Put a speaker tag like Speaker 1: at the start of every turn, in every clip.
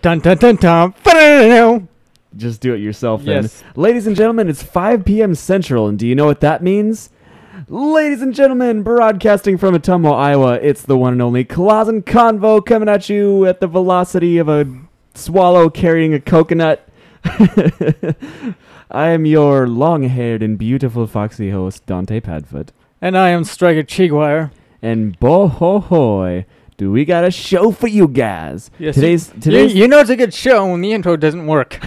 Speaker 1: Dun dun dun dun. Ba-da-da-da.
Speaker 2: Just do it yourself then.
Speaker 1: Yes.
Speaker 2: Ladies and gentlemen, it's 5 p.m. Central, and do you know what that means? Ladies and gentlemen, broadcasting from Ottumwa, Iowa, it's the one and only Claus and Convo coming at you at the velocity of a swallow carrying a coconut. I am your long-haired and beautiful foxy host, Dante Padfoot.
Speaker 1: And I am Striker Chigwire.
Speaker 2: And boy, do we got a show for you guys.
Speaker 1: Yes,
Speaker 2: Today's
Speaker 1: you know it's a good show when the intro doesn't work.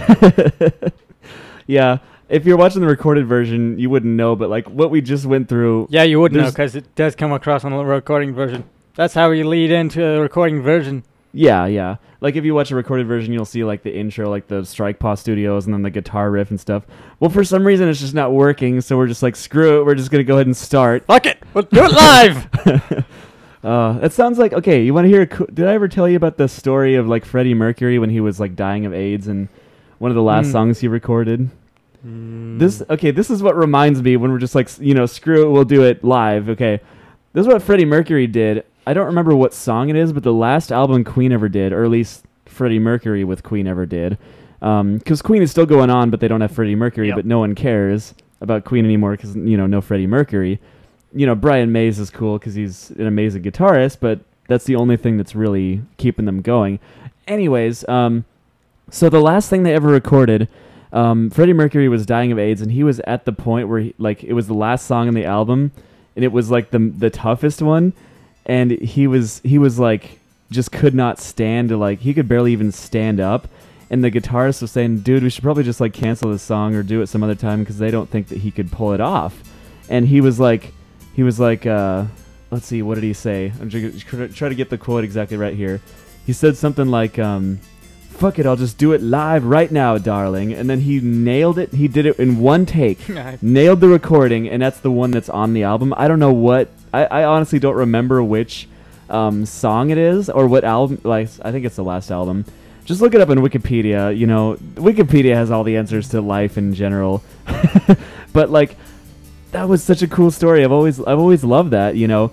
Speaker 2: Yeah, if you're watching the recorded version, you wouldn't know, but like what we just went through.
Speaker 1: Yeah, you would know because it does come across on the recording version. That's how we lead into the recording version.
Speaker 2: Yeah. Like if you watch a recorded version, you'll see like the intro, like the Strike Paw Studios, and then the guitar riff and stuff. Well, for some reason, it's just not working, so we're just like, screw it. We're just gonna go ahead and start.
Speaker 1: Fuck it, we'll do it live.
Speaker 2: It sounds like, okay, you want to hear did I ever tell you about the story of like Freddie Mercury when he was like dying of AIDS and one of the last songs he recorded? This is what reminds me when we're just like, screw it, we'll do it live. Okay, this is what Freddie Mercury did. I don't remember what song it is, but the last album Queen ever did, or at least Freddie Mercury with Queen ever did, because Queen is still going on, but they don't have Freddie Mercury, but no one cares about Queen anymore because, no Freddie Mercury. Brian Mays is cool because he's an amazing guitarist, but that's the only thing that's really keeping them going. Anyways, so the last thing they ever recorded, Freddie Mercury was dying of AIDS, and he was at the point where it was the last song on the album, and it was like the toughest one, and he was like just could not stand to he could barely even stand up, and the guitarist was saying, dude, we should probably just like cancel this song or do it some other time because they don't think that he could pull it off. And he was like, let's see, what did he say? I'm try to get the quote exactly right here. He said something like, fuck it, I'll just do it live right now, darling. And then he nailed it. He did it in one take. Nailed the recording, and that's the one that's on the album. I don't know what... I honestly don't remember which song it is or what album. I think it's the last album. Just look it up on Wikipedia. Wikipedia has all the answers to life in general. But, that was such a cool story. I've always loved that, Oh,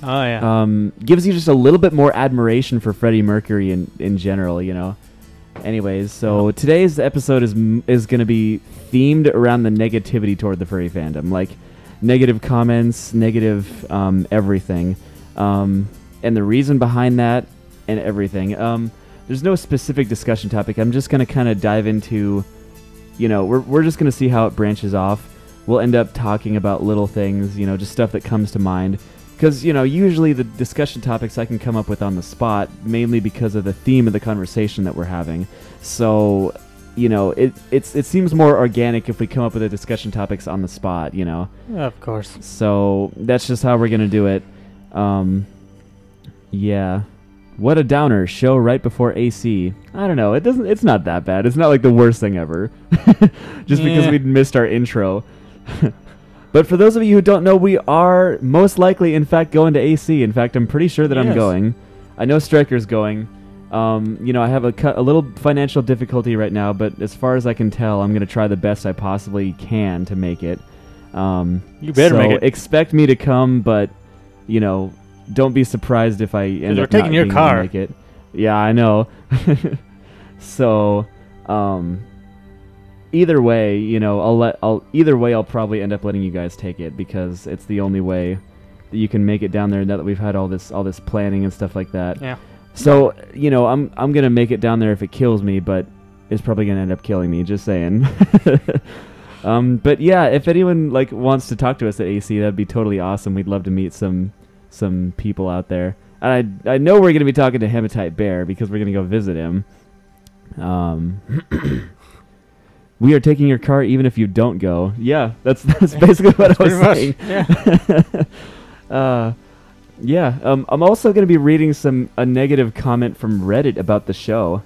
Speaker 1: yeah.
Speaker 2: Gives you just a little bit more admiration for Freddie Mercury in general, Anyways, so today's episode is going to be themed around the negativity toward the furry fandom, like negative comments, negative everything, and the reason behind that and everything. There's no specific discussion topic. I'm just going to kind of dive into, we're just going to see how it branches off. We'll end up talking about little things, just stuff that comes to mind. Because, usually the discussion topics I can come up with on the spot, mainly because of the theme of the conversation that we're having. So, it seems more organic if we come up with the discussion topics on the spot,
Speaker 1: Of course.
Speaker 2: So, that's just how we're going to do it. Yeah. What a downer. Show right before AC. I don't know. It's not that bad. It's not like the worst thing ever. Just because we missed our intro. But for those of you who don't know, we are most likely, in fact, going to AC. In fact, I'm pretty sure that I'm going. I know Striker's going. I have a little financial difficulty right now, but as far as I can tell, I'm going to try the best I possibly can to make it.
Speaker 1: You better make it.
Speaker 2: Expect me to come, but, don't be surprised if I end up
Speaker 1: taking
Speaker 2: not
Speaker 1: your
Speaker 2: being
Speaker 1: car.
Speaker 2: able to make it. Yeah, I know. So, either way, I'll probably end up letting you guys take it because it's the only way that you can make it down there now that we've had all this planning and stuff like that.
Speaker 1: Yeah.
Speaker 2: So, I'm going to make it down there if it kills me, but it's probably going to end up killing me, just saying. But yeah, if anyone wants to talk to us at AC, that'd be totally awesome. We'd love to meet some people out there. And I know we're going to be talking to Hematite Bear because we're going to go visit him. We are taking your car even if you don't go. Yeah, that's basically what I was saying. Yeah. I'm also going to be reading a negative comment from Reddit about the show.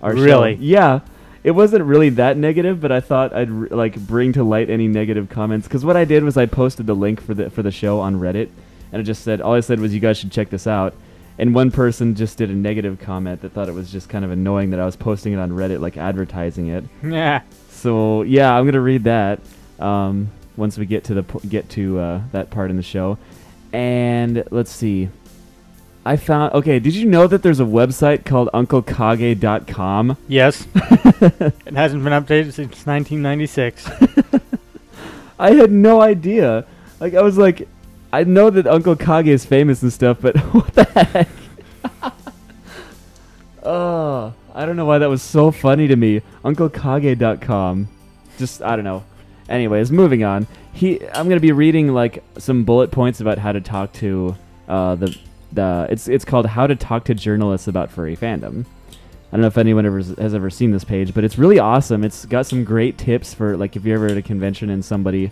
Speaker 2: Our
Speaker 1: really?
Speaker 2: Show. Yeah. It wasn't really that negative, but I thought I'd bring to light any negative comments. Because what I did was I posted the link for the show on Reddit, and all I said was you guys should check this out. And one person just did a negative comment that thought it was just kind of annoying that I was posting it on Reddit, advertising it.
Speaker 1: Yeah.
Speaker 2: So yeah, I'm gonna read that once we get to that part in the show. And let's see. I found... Okay, did you know that there's a website called UncleKage.com?
Speaker 1: Yes. It hasn't been updated since 1996.
Speaker 2: I had no idea. Like, I was like, I know that Uncle Kage is famous and stuff, but what the heck? Oh, I don't know why that was so funny to me. UncleKage.com. Just, I don't know. Anyways, moving on. I'm gonna be reading like some bullet points about how to talk to it's called How to Talk to Journalists About Furry Fandom. I don't know if anyone has ever seen this page, but it's really awesome. It's got some great tips for like if you're ever at a convention and somebody,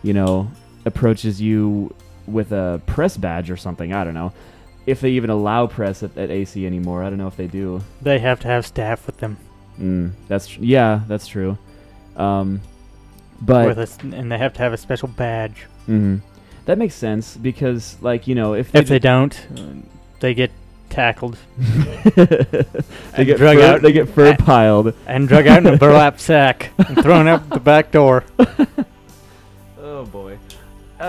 Speaker 2: you know, approaches you with a press badge or something. I don't know if they even allow press at AC anymore. I don't know if they do.
Speaker 1: They have to have staff with them.
Speaker 2: That's true. But
Speaker 1: and they have to have a special badge.
Speaker 2: That makes sense because, like, you know, if
Speaker 1: they don't, they get tackled.
Speaker 2: They get fur piled
Speaker 1: and drug out in a burlap sack and thrown out the back door.
Speaker 2: Oh boy.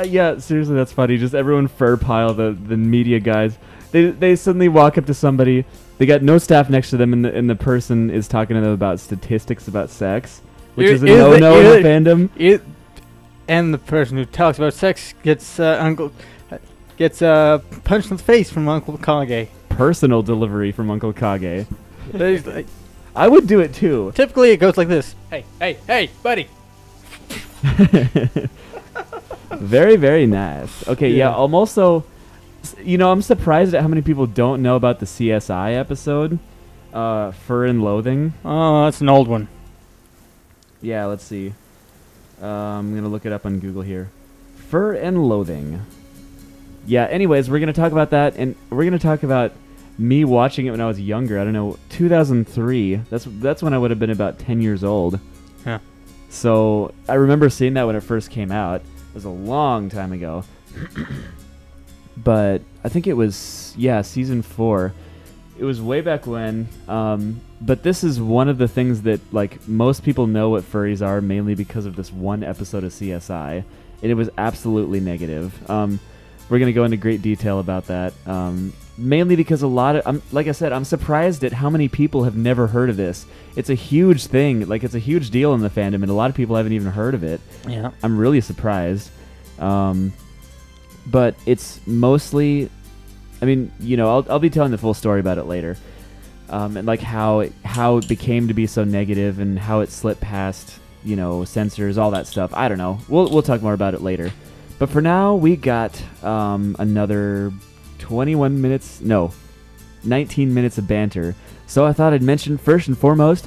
Speaker 2: Yeah, seriously, that's funny. Just everyone fur pile the media guys. They suddenly walk up to somebody. They got no staff next to them, and the person is talking to them about statistics about sex, which is a no-no in the fandom.
Speaker 1: And the person who talks about sex gets punched in the face from Uncle Kage.
Speaker 2: Personal delivery from Uncle Kage.
Speaker 1: Like,
Speaker 2: I would do it too.
Speaker 1: Typically, it goes like this: "Hey, buddy."
Speaker 2: Very, very nice. Okay, yeah. I'm also, you know, I'm surprised at how many people don't know about the CSI episode, Fur and Loathing.
Speaker 1: Oh, that's an old one.
Speaker 2: Yeah, let's see. I'm going to look it up on Google here. Fur and Loathing. Yeah, anyways, we're going to talk about that, and we're going to talk about me watching it when I was younger. I don't know, 2003. That's when I would have been about 10 years old.
Speaker 1: Yeah.
Speaker 2: So I remember seeing that when it first came out. It was a long time ago. But I think it was, season 4. It was way back when. But this is one of the things that, like, most people know what furries are, mainly because of this one episode of CSI. And it was absolutely negative. We're going to go into great detail about that. Mainly because a lot of, like I said, I'm surprised at how many people have never heard of this. It's a huge thing. Like, it's a huge deal in the fandom, and a lot of people haven't even heard of it.
Speaker 1: Yeah. I'm
Speaker 2: really surprised. But it's mostly, I mean, you know, I'll be telling the full story about it later. And like how it became to be so negative and how it slipped past, you know, censors, all that stuff. I don't know. We'll talk more about it later. But for now, we got another 19 minutes of banter. So I thought I'd mention first and foremost,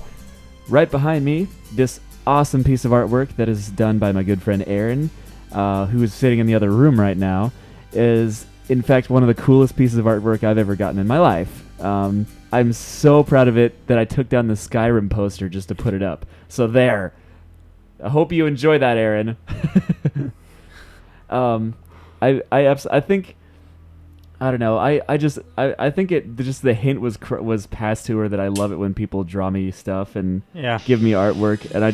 Speaker 2: right behind me, this awesome piece of artwork that is done by my good friend Aaron, who is sitting in the other room right now, is in fact one of the coolest pieces of artwork I've ever gotten in my life. I'm so proud of it that I took down the Skyrim poster just to put it up. So there. I hope you enjoy that, Aaron. I think, I don't know. I think the hint was passed to her that I love it when people draw me stuff and give me artwork, and I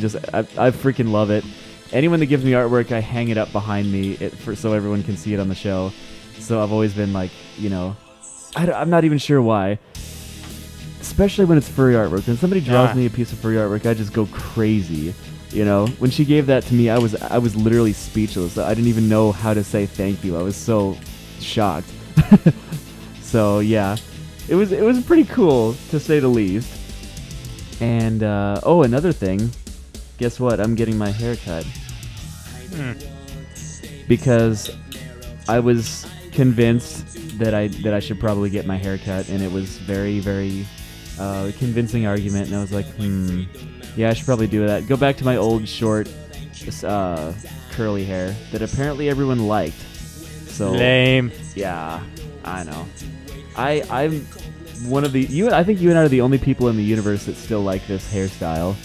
Speaker 2: freaking love it. Anyone that gives me artwork, I hang it up behind me so everyone can see it on the show. So I've always been like, you know, I'm not even sure why. Especially when it's furry artwork. When somebody draws me a piece of furry artwork, I just go crazy. You know, when she gave that to me, I was literally speechless. I didn't even know how to say thank you. I was so shocked. So yeah, it was pretty cool to say the least. And another thing, guess what? I'm getting my hair cut because I was convinced that I should probably get my hair cut, and it was very, very convincing argument. And I was like, yeah, I should probably do that. Go back to my old short curly hair that apparently everyone liked. So
Speaker 1: lame.
Speaker 2: Yeah, I know. I'm one of the I think you and I are the only people in the universe that still like this hairstyle.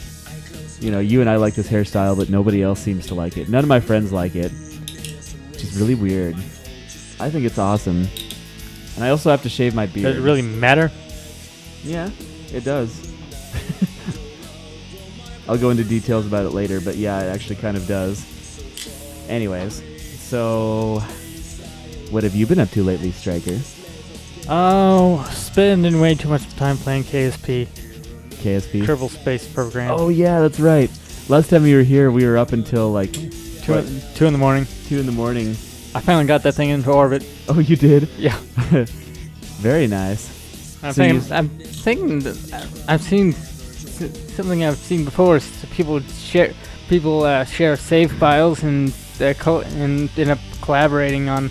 Speaker 2: You know, you and I like this hairstyle, but nobody else seems to like it. None of my friends like it, which is really weird. I think it's awesome. And I also have to shave my beard.
Speaker 1: Does it really matter?
Speaker 2: Yeah, it does. I'll go into details about it later, but yeah, it actually kind of does. Anyways, so what have you been up to lately, Striker?
Speaker 1: Oh, spending way too much time playing KSP.
Speaker 2: KSP.
Speaker 1: Kerbal Space Program.
Speaker 2: Oh yeah, that's right. Last time we were here, we were up until like
Speaker 1: 2 in the morning.
Speaker 2: 2 in the morning.
Speaker 1: I finally got that thing into orbit.
Speaker 2: Oh, you did?
Speaker 1: Yeah.
Speaker 2: Very nice.
Speaker 1: I'm thinking that I've seen something I've seen before. People share save files and end up collaborating on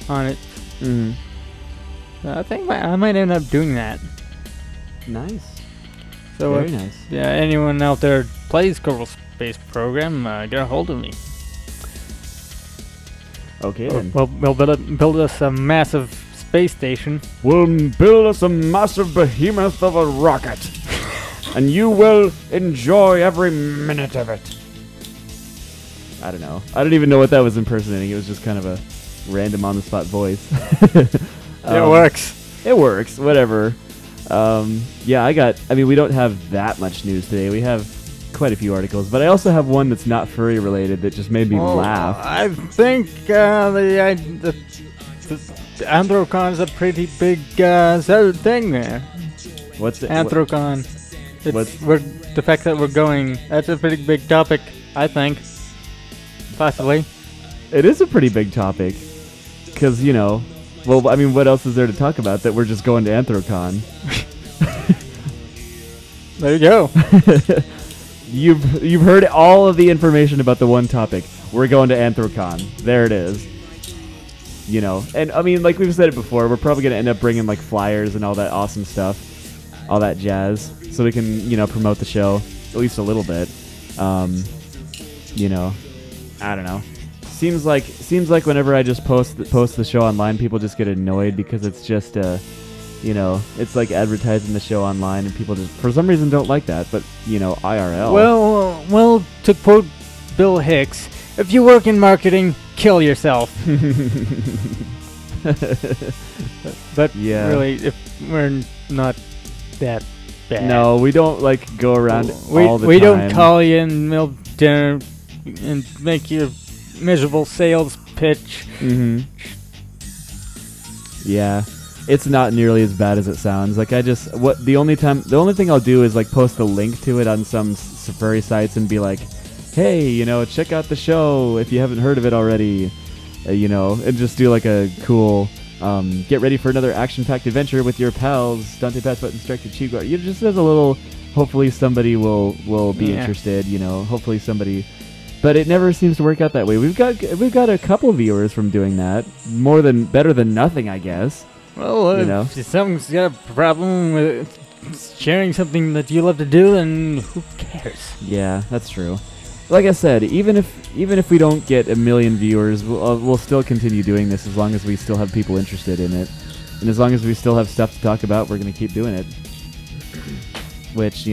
Speaker 1: it.
Speaker 2: Mm.
Speaker 1: I think I might end up doing that.
Speaker 2: Nice.
Speaker 1: So
Speaker 2: very nice.
Speaker 1: Yeah, anyone out there plays Kerbal Space Program, get a hold of me.
Speaker 2: Okay then.
Speaker 1: We'll build us a massive space station.
Speaker 2: We'll build us a massive behemoth of a rocket, and you will enjoy every minute of it. I don't know. I don't even know what that was impersonating. It was just kind of a random on-the-spot voice.
Speaker 1: It works.
Speaker 2: It works. Whatever. Yeah, we don't have that much news today. We have quite a few articles, but I also have one that's not furry related that just made me laugh.
Speaker 1: I think the Anthrocon is a pretty big thing there.
Speaker 2: What's it?
Speaker 1: Anthrocon. The fact that we're going, that's a pretty big topic, I think. Possibly.
Speaker 2: It is a pretty big topic. Because, well, I mean, what else is there to talk about that we're just going to Anthrocon?
Speaker 1: There you go.
Speaker 2: You've heard all of the information about the one topic. We're going to Anthrocon. There it is. And I mean, like we've said it before, we're probably going to end up bringing like flyers and all that awesome stuff, all that jazz, so we can, promote the show at least a little bit. I don't know. Seems like whenever I just post the show online, people just get annoyed because it's just it's like advertising the show online, and people just for some reason don't like that. But IRL.
Speaker 1: Well, to quote Bill Hicks, if you work in marketing, kill yourself. But
Speaker 2: yeah,
Speaker 1: really, if we're not that bad.
Speaker 2: No, we don't go around all the time.
Speaker 1: We don't call you in middle of dinner and make your miserable sales pitch.
Speaker 2: Mm-hmm. Yeah. It's not nearly as bad as it sounds. The only thing I'll do is post the link to it on some furry sites and be like, hey, check out the show if you haven't heard of it already, and just do a cool, get ready for another action-packed adventure with your pals, Dante Passport Instructor Chico. Just as a little, hopefully somebody will be interested, hopefully somebody. But it never seems to work out that way. We've got a couple viewers from doing that. Better than nothing, I guess.
Speaker 1: Well, if someone's got a problem with sharing something that you love to do, then who cares?
Speaker 2: Yeah, that's true. Like I said, even if we don't get 1 million viewers, we'll still continue doing this as long as we still have people interested in it, and as long as we still have stuff to talk about, we're gonna keep doing it. Which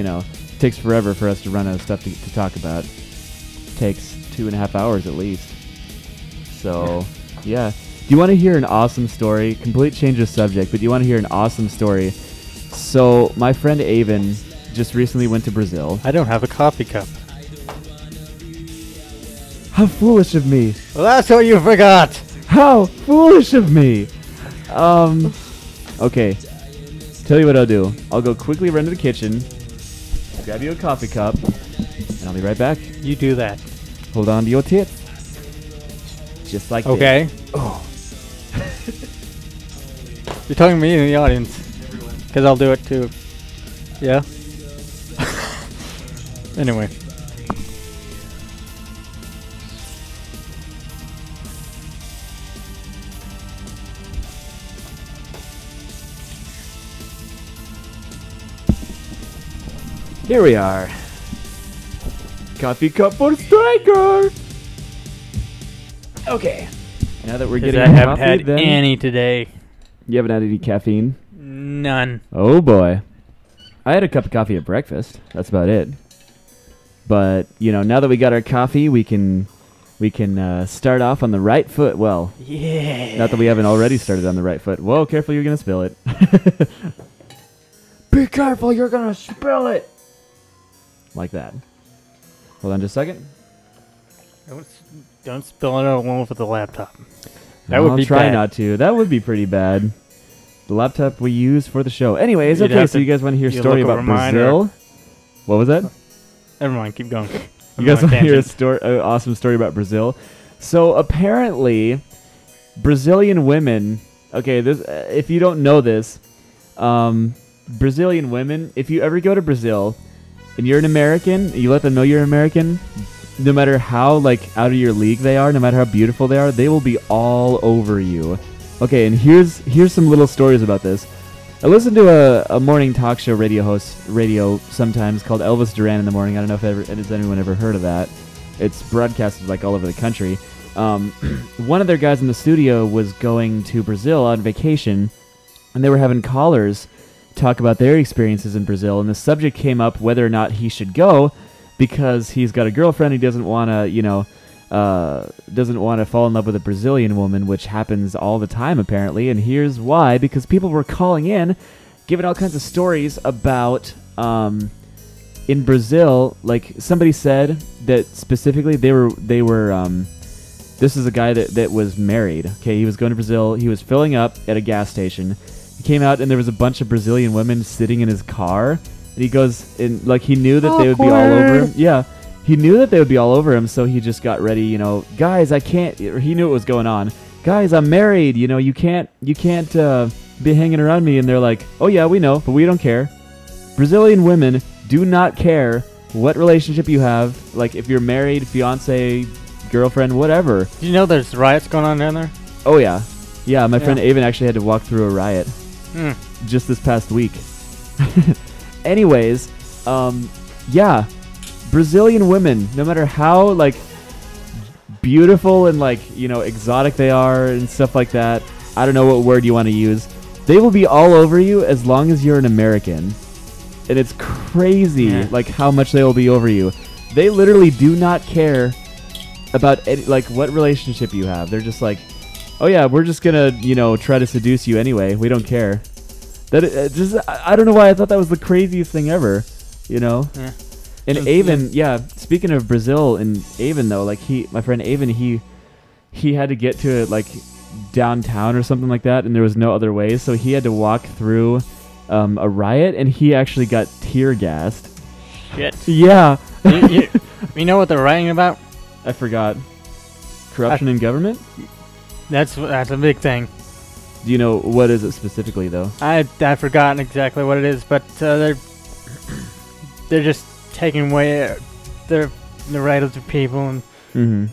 Speaker 2: takes forever for us to run out of stuff to talk about. Takes 2.5 hours at least. So yeah. Do you want to hear an awesome story? Complete change of subject, but do you want to hear an awesome story? So, my friend Avon just recently went to Brazil.
Speaker 1: I don't have a coffee cup.
Speaker 2: How foolish of me.
Speaker 1: Well, that's what you forgot.
Speaker 2: How foolish of me. Okay. Tell you what I'll do. I'll go quickly run to the kitchen, grab you a coffee cup, and I'll be right back.
Speaker 1: You do that.
Speaker 2: Hold on to your tits. Just like this.
Speaker 1: Okay.
Speaker 2: Oh.
Speaker 1: You're talking to me in the audience. Because I'll do it too. Yeah? Anyway.
Speaker 2: Here we are. Coffee cup for Striker! Okay. Now that we're getting
Speaker 1: I haven't
Speaker 2: coffee,
Speaker 1: had
Speaker 2: then
Speaker 1: any today.
Speaker 2: You haven't had any caffeine?
Speaker 1: None.
Speaker 2: Oh boy. I had a cup of coffee at breakfast. That's about it. But, now that we got our coffee, we can start off on the right foot. Well,
Speaker 1: yeah.
Speaker 2: Not that we haven't already started on the right foot. Whoa, careful, you're going to spill it. Be careful, you're going to spill it. Like that. Hold on just a second.
Speaker 1: Don't spill it all over the laptop. That
Speaker 2: I'll
Speaker 1: would be
Speaker 2: try
Speaker 1: bad.
Speaker 2: not to. That would be pretty bad. The laptop we use for the show. Anyways,
Speaker 1: You'd
Speaker 2: okay,
Speaker 1: have
Speaker 2: so
Speaker 1: to-
Speaker 2: you guys want to hear a
Speaker 1: you
Speaker 2: story
Speaker 1: look
Speaker 2: about
Speaker 1: over mine,
Speaker 2: Brazil? What was that?
Speaker 1: Never mind, keep going.
Speaker 2: You guys
Speaker 1: I'm
Speaker 2: want
Speaker 1: on
Speaker 2: to hear a
Speaker 1: tangent.
Speaker 2: awesome story about Brazil? So apparently, Brazilian women. Okay, this if you don't know this, Brazilian women. If you ever go to Brazil, and you're an American, you let them know you're an American. No matter how like out of your league they are, no matter how beautiful they are, they will be all over you. Okay, and here's some little stories about this. I listen to a morning talk show radio sometimes called Elvis Duran in the Morning. I don't know if has anyone ever heard of that. It's broadcasted like all over the country. One of their guys in the studio was going to Brazil on vacation, and they were having callers talk about their experiences in Brazil, and the subject came up whether or not he should go because he's got a girlfriend. He doesn't want to, doesn't want to fall in love with a Brazilian woman, which happens all the time apparently. And here's why: because people were calling in, giving all kinds of stories about in Brazil. Like somebody said that specifically they were. This is a guy that was married. Okay, he was going to Brazil. He was filling up at a gas station. He came out and there was a bunch of Brazilian women sitting in his car. And he goes and like he knew that they would be all over him. Yeah. He knew that they would be all over him, so he just got ready, guys, I can't, or he knew what was going on. Guys, I'm married, you can't be hanging around me. And they're like, oh yeah, we know, but we don't care. Brazilian women do not care what relationship you have, like if you're married, fiance, girlfriend, whatever.
Speaker 1: Do you know there's riots going on down there?
Speaker 2: Oh yeah. Yeah, my friend Avon actually had to walk through a riot just this past week. Anyways, yeah. Brazilian women, no matter how like beautiful and like exotic they are and stuff like that, I don't know what word you want to use, they will be all over you as long as you're an American. And it's crazy like how much they will be over you. They literally do not care about like what relationship you have. They're just like, oh yeah, we're just gonna try to seduce you anyway. We don't care. I don't know why I thought that was the craziest thing ever.
Speaker 1: Yeah.
Speaker 2: And Avon, speaking of Brazil and Avon though, like my friend Avon, he had to get to like downtown or something like that, and there was no other way, so he had to walk through a riot, and he actually got tear gassed.
Speaker 1: Shit.
Speaker 2: Yeah.
Speaker 1: you know what they're writing about?
Speaker 2: I forgot. Corruption in government?
Speaker 1: That's a big thing.
Speaker 2: Do you know what is it specifically though?
Speaker 1: I've forgotten exactly what it is, but they're just taking away the rights of people, and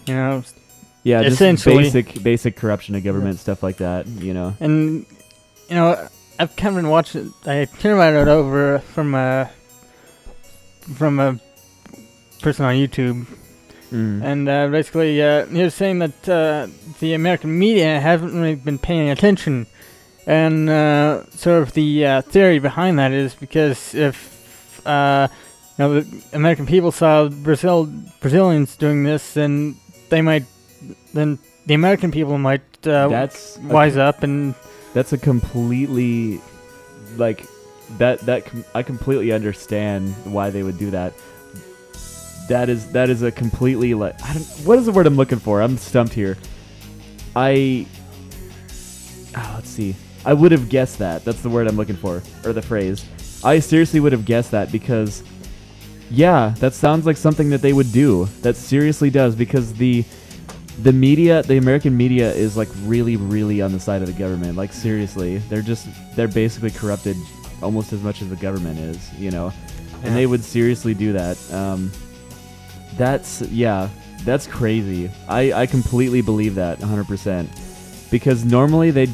Speaker 2: yeah, just
Speaker 1: essentially
Speaker 2: basic corruption of government, stuff like that.
Speaker 1: And I've kind of been watching. I turned it over from a person on YouTube, and basically he was saying that the American media haven't really been paying attention, and sort of the theory behind that is because if the American people saw Brazilians doing this, then the American people might wise up, and
Speaker 2: that's a completely like that I completely understand why they would do that. That is a completely like what is the word I'm looking for? I'm stumped here. Let's see. I would have guessed that. That's the word I'm looking for, or the phrase. I seriously would have guessed that because. Yeah, that sounds like something that they would do. That seriously does, because the media, the American media is like really, really on the side of the government. Like seriously, they're basically corrupted almost as much as the government is, and they would seriously do that. That's crazy. I completely believe that 100%, because normally they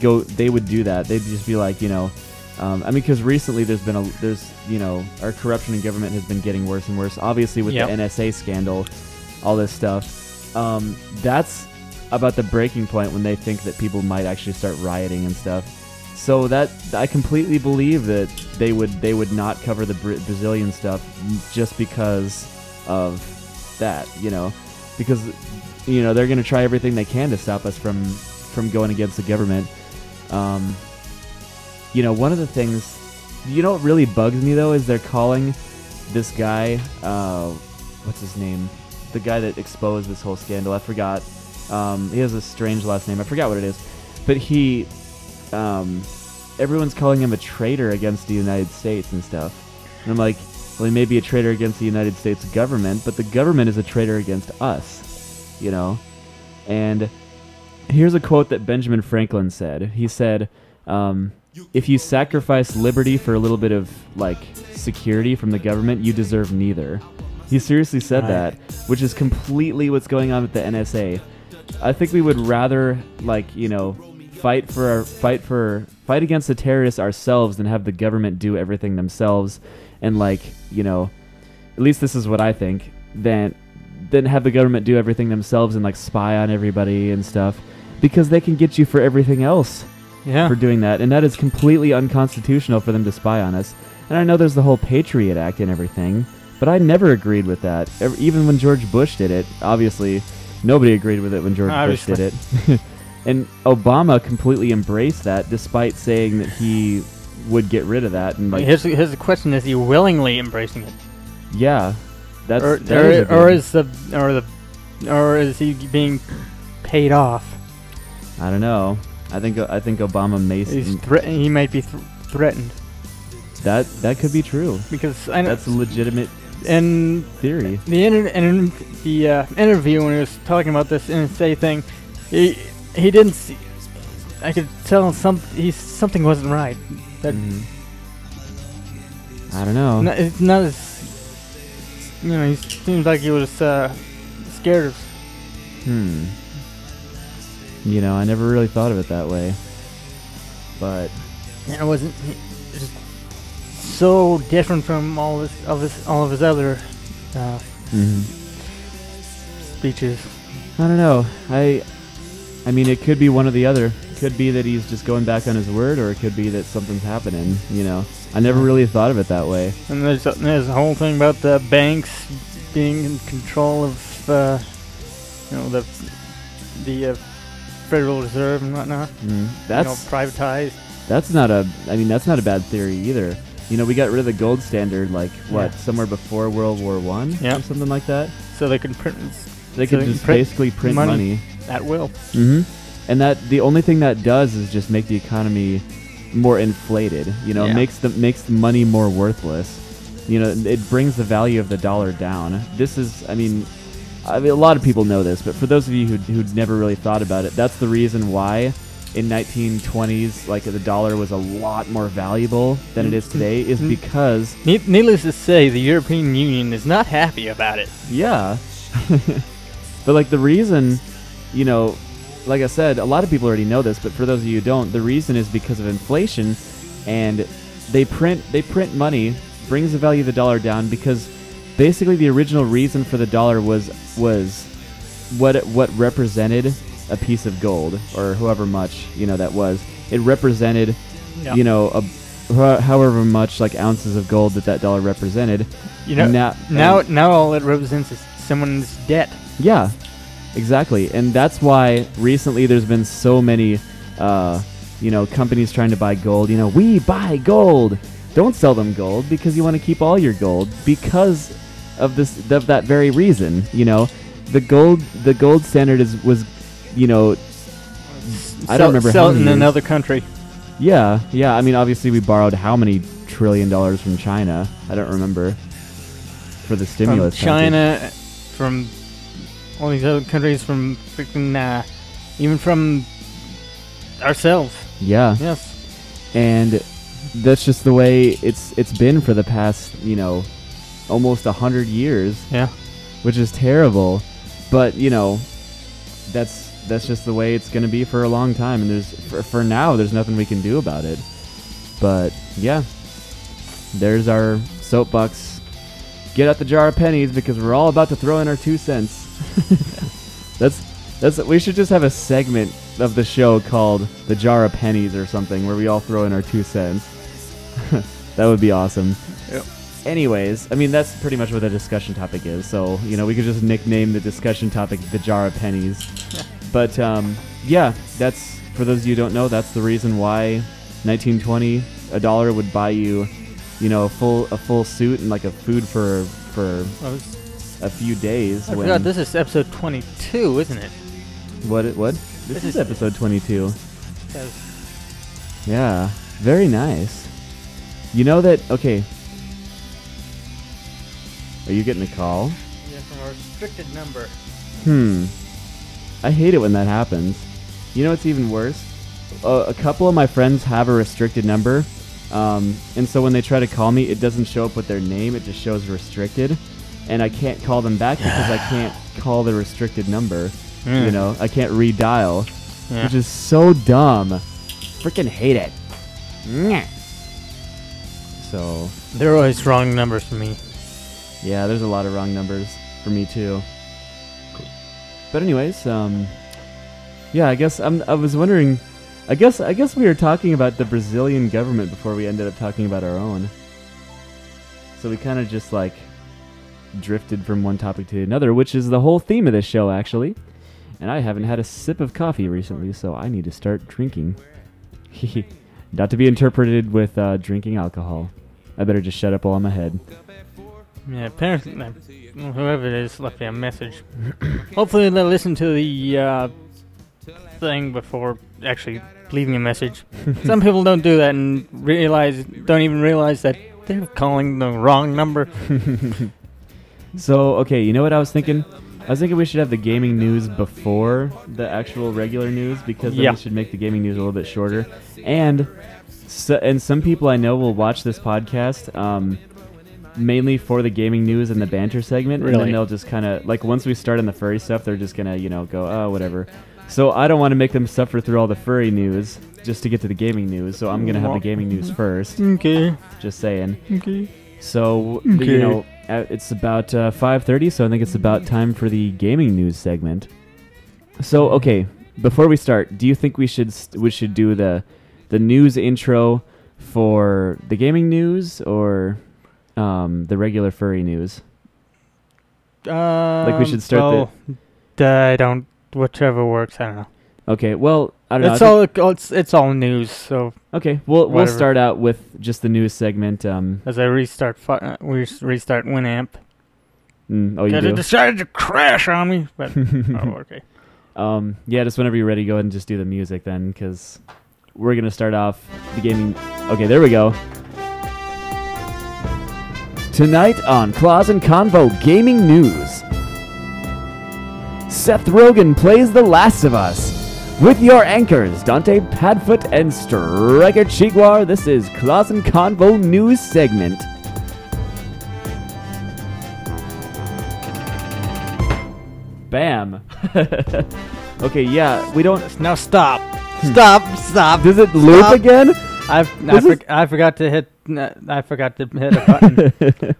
Speaker 2: would do that. They'd just be like, because recently our corruption in government has been getting worse and worse. Obviously, with the NSA scandal, all this stuff. That's about the breaking point when they think that people might actually start rioting and stuff. So that I completely believe that they would not cover the Brazilian stuff just because of that. Because they're going to try everything they can to stop us from going against the government. One of the things, what really bugs me though is they're calling this guy, what's his name? The guy that exposed this whole scandal. I forgot. He has a strange last name. I forgot what it is. But everyone's calling him a traitor against the United States and stuff. And I'm like, well, he may be a traitor against the United States government, but the government is a traitor against us, you know? And here's a quote that Benjamin Franklin said. He said, if you sacrifice liberty for a little bit of, like, security from the government, you deserve neither. He seriously said that, which is completely what's going on with the NSA. I think we would rather, like, you know, fight against the terrorists ourselves than have the government do everything themselves, and, like, you know, at least this is what I think, than have the government do everything themselves and, like, spy on everybody and stuff, because they can get you for everything else for doing that, and that is completely unconstitutional for them to spy on us. And I know there's the whole Patriot Act and everything, but I never agreed with that. Even when George Bush did it, obviously, nobody agreed with it when George Bush did it. And Obama completely embraced that, despite saying that he would get rid of that. And, like,
Speaker 1: here's the question: is he willingly embracing it?
Speaker 2: Yeah,
Speaker 1: or is he being paid off?
Speaker 2: I don't know. I think Obama may.
Speaker 1: He might be threatened.
Speaker 2: That could be true,
Speaker 1: because
Speaker 2: that's a legitimate theory.
Speaker 1: The interview when he was talking about this NSA thing, he didn't see. I could tell something wasn't right. That
Speaker 2: I don't know.
Speaker 1: It's not as, you know. He seemed like he was scared of.
Speaker 2: You know, I never really thought of it that way, but
Speaker 1: it wasn't. Just so different from all of his other speeches.
Speaker 2: I don't know. I mean, it could be one or the other. It could be that he's just going back on his word, or it could be that something's happening. You know, I never really thought of it that way.
Speaker 1: And there's the whole thing about the banks being in control of, you know, the Federal Reserve and whatnot.
Speaker 2: That's
Speaker 1: privatized.
Speaker 2: That's not a bad theory either. You know, we got rid of the gold standard, like, somewhere before World War I or something like that.
Speaker 1: So they could print.
Speaker 2: They could just basically print money
Speaker 1: at will.
Speaker 2: And that the only thing that does is just make the economy more inflated. You know, makes the money more worthless. You know, it brings the value of the dollar down. This is, I mean, a lot of people know this, but for those of you who'd never really thought about it, that's the reason why in 1920s, like, the dollar was a lot more valuable than it is today, is because...
Speaker 1: Needless to say, the European Union is not happy about it.
Speaker 2: Yeah. But, like, the reason, you know, like I said, a lot of people already know this, but for those of you who don't, the reason is because of inflation, and they print money, brings the value of the dollar down, because basically the original reason for the dollar was what represented a piece of gold, or however much, you know, that was. It represented, you know, however much, like, ounces of gold that dollar represented. You know,
Speaker 1: now all it represents is someone's debt.
Speaker 2: Yeah, exactly. And that's why recently there's been so many, you know, companies trying to buy gold. You know, we buy gold. Don't sell them gold, because you want to keep all your gold because of that very reason. You know, the gold standard was, you know, I don't remember how many
Speaker 1: in another country.
Speaker 2: Yeah. I mean, obviously we borrowed how many $1 trillion from China? I don't remember. For the stimulus.
Speaker 1: From China, from all these other countries, from freaking, even from ourselves.
Speaker 2: Yeah.
Speaker 1: Yes.
Speaker 2: And that's just the way it's been for the past, you know, almost 100 years.
Speaker 1: Yeah.
Speaker 2: Which is terrible, but, you know, that's just the way it's going to be for a long time, and for now there's nothing we can do about it. But yeah, there's our soapbox. Get out the jar of pennies, because we're all about to throw in our 2 cents. We should just have a segment of the show called the jar of pennies or something, where we all throw in our 2 cents. That would be awesome.
Speaker 1: Yep.
Speaker 2: Anyways, I mean, that's pretty much what the discussion topic is. So, you know, we could just nickname the discussion topic the jar of pennies. But, yeah, that's, for those of you who don't know, that's the reason why 1920, $1 would buy you, you know, a full suit and, like, a food for a few days.
Speaker 1: I forgot, this is episode 22, isn't it?
Speaker 2: What? This is episode 22. Yeah. Very nice. You know that... Okay. Are you getting a call?
Speaker 1: Yeah, from a restricted number.
Speaker 2: I hate it when that happens. You know what's even worse? A couple of my friends have a restricted number. And so when they try to call me, it doesn't show up with their name. It just shows restricted. And I can't call them back because I can't call the restricted number. You know, I can't redial. Which is so dumb. Freaking hate it. So...
Speaker 1: There are always wrong numbers for me.
Speaker 2: Yeah, there's a lot of wrong numbers for me too. But anyways, yeah, I guess I was wondering. I guess we were talking about the Brazilian government before we ended up talking about our own. So we kind of just like drifted from one topic to another, which is the whole theme of this show, actually. And I haven't had a sip of coffee recently, so I need to start drinking. Not to be interpreted with drinking alcohol. I better just shut up while I'm ahead.
Speaker 1: Yeah, apparently, whoever it is left me a message. Hopefully they'll listen to the thing before actually leaving a message. Some people don't do that and don't even realize that they're calling the wrong number.
Speaker 2: So, okay, you know what I was thinking? I was thinking we should have the gaming news before the actual regular news, because then we should make the gaming news a little bit shorter. And some people I know will watch this podcast mainly for the gaming news and the banter segment.
Speaker 1: Really?
Speaker 2: And then they'll just kind of, like, once we start on the furry stuff, they're just going to, you know, go, oh, whatever. So I don't want to make them suffer through all the furry news just to get to the gaming news. So I'm going to have the gaming news first.
Speaker 1: Okay.
Speaker 2: Just saying.
Speaker 1: Okay.
Speaker 2: So, you know, it's about 5:30, so I think it's about time for the gaming news segment. So, okay, before we start, do you think we should do the news intro for the gaming news or the regular furry news? Like we should start
Speaker 1: I don't. Whichever works. I don't know.
Speaker 2: Okay, well, I don't know.
Speaker 1: It's all news. So
Speaker 2: okay, we'll start out with just the news segment.
Speaker 1: As I restart Winamp.
Speaker 2: Oh, you do?
Speaker 1: It decided to crash on me. But oh, okay.
Speaker 2: Yeah, just whenever you're ready, go ahead and just do the music then, because we're gonna start off the gaming. Okay, there we go. Tonight on Claus and Convo Gaming News, Seth Rogen plays The Last of Us. With your anchors, Dante Padfoot and Striker Chiguar, this is Claus and Convo News segment. Bam. Okay, yeah, we don't...
Speaker 1: Now stop. Stop.
Speaker 2: Does it loop again?
Speaker 1: I forgot to hit a button.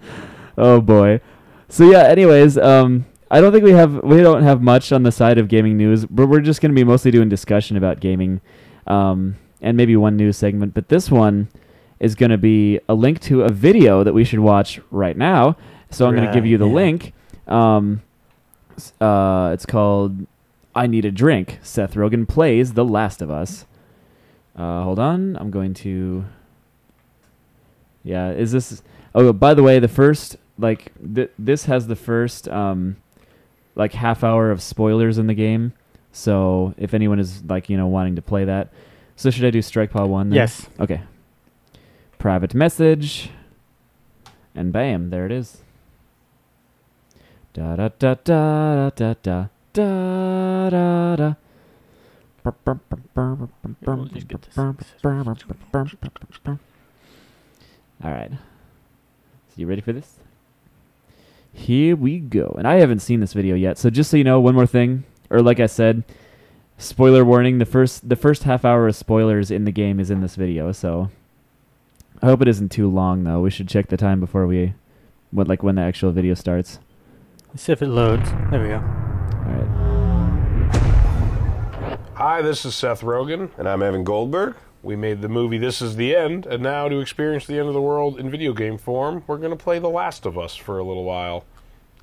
Speaker 2: Oh boy. So yeah, anyways, I don't think we don't have much on the side of gaming news, but we're just going to be mostly doing discussion about gaming, and maybe one news segment. But this one is going to be a link to a video that we should watch right now. So I'm going to give you the link. It's called "I Need a Drink." Seth Rogen plays The Last of Us. Hold on, I'm going to. Yeah, is this? Oh, by the way, the first this has the first half hour of spoilers in the game. So if anyone is wanting to play that. So should I do strike part 1 then?
Speaker 1: Yes.
Speaker 2: Okay. Private message. And bam, there it is. Da da da da da da da da da. All right. So you ready for this? Here we go. And I haven't seen this video yet, so just so you know, one more thing, or like I said, spoiler warning, the first half hour of spoilers in the game is in this video, so I hope it isn't too long though. We should check the time before when the actual video starts.
Speaker 1: Let's see if it loads. There we go.
Speaker 2: All right.
Speaker 3: Hi, this is Seth Rogen.
Speaker 4: And I'm Evan Goldberg.
Speaker 3: We made the movie This Is the End, and now to experience the end of the world in video game form, we're going to play The Last of Us for a little while.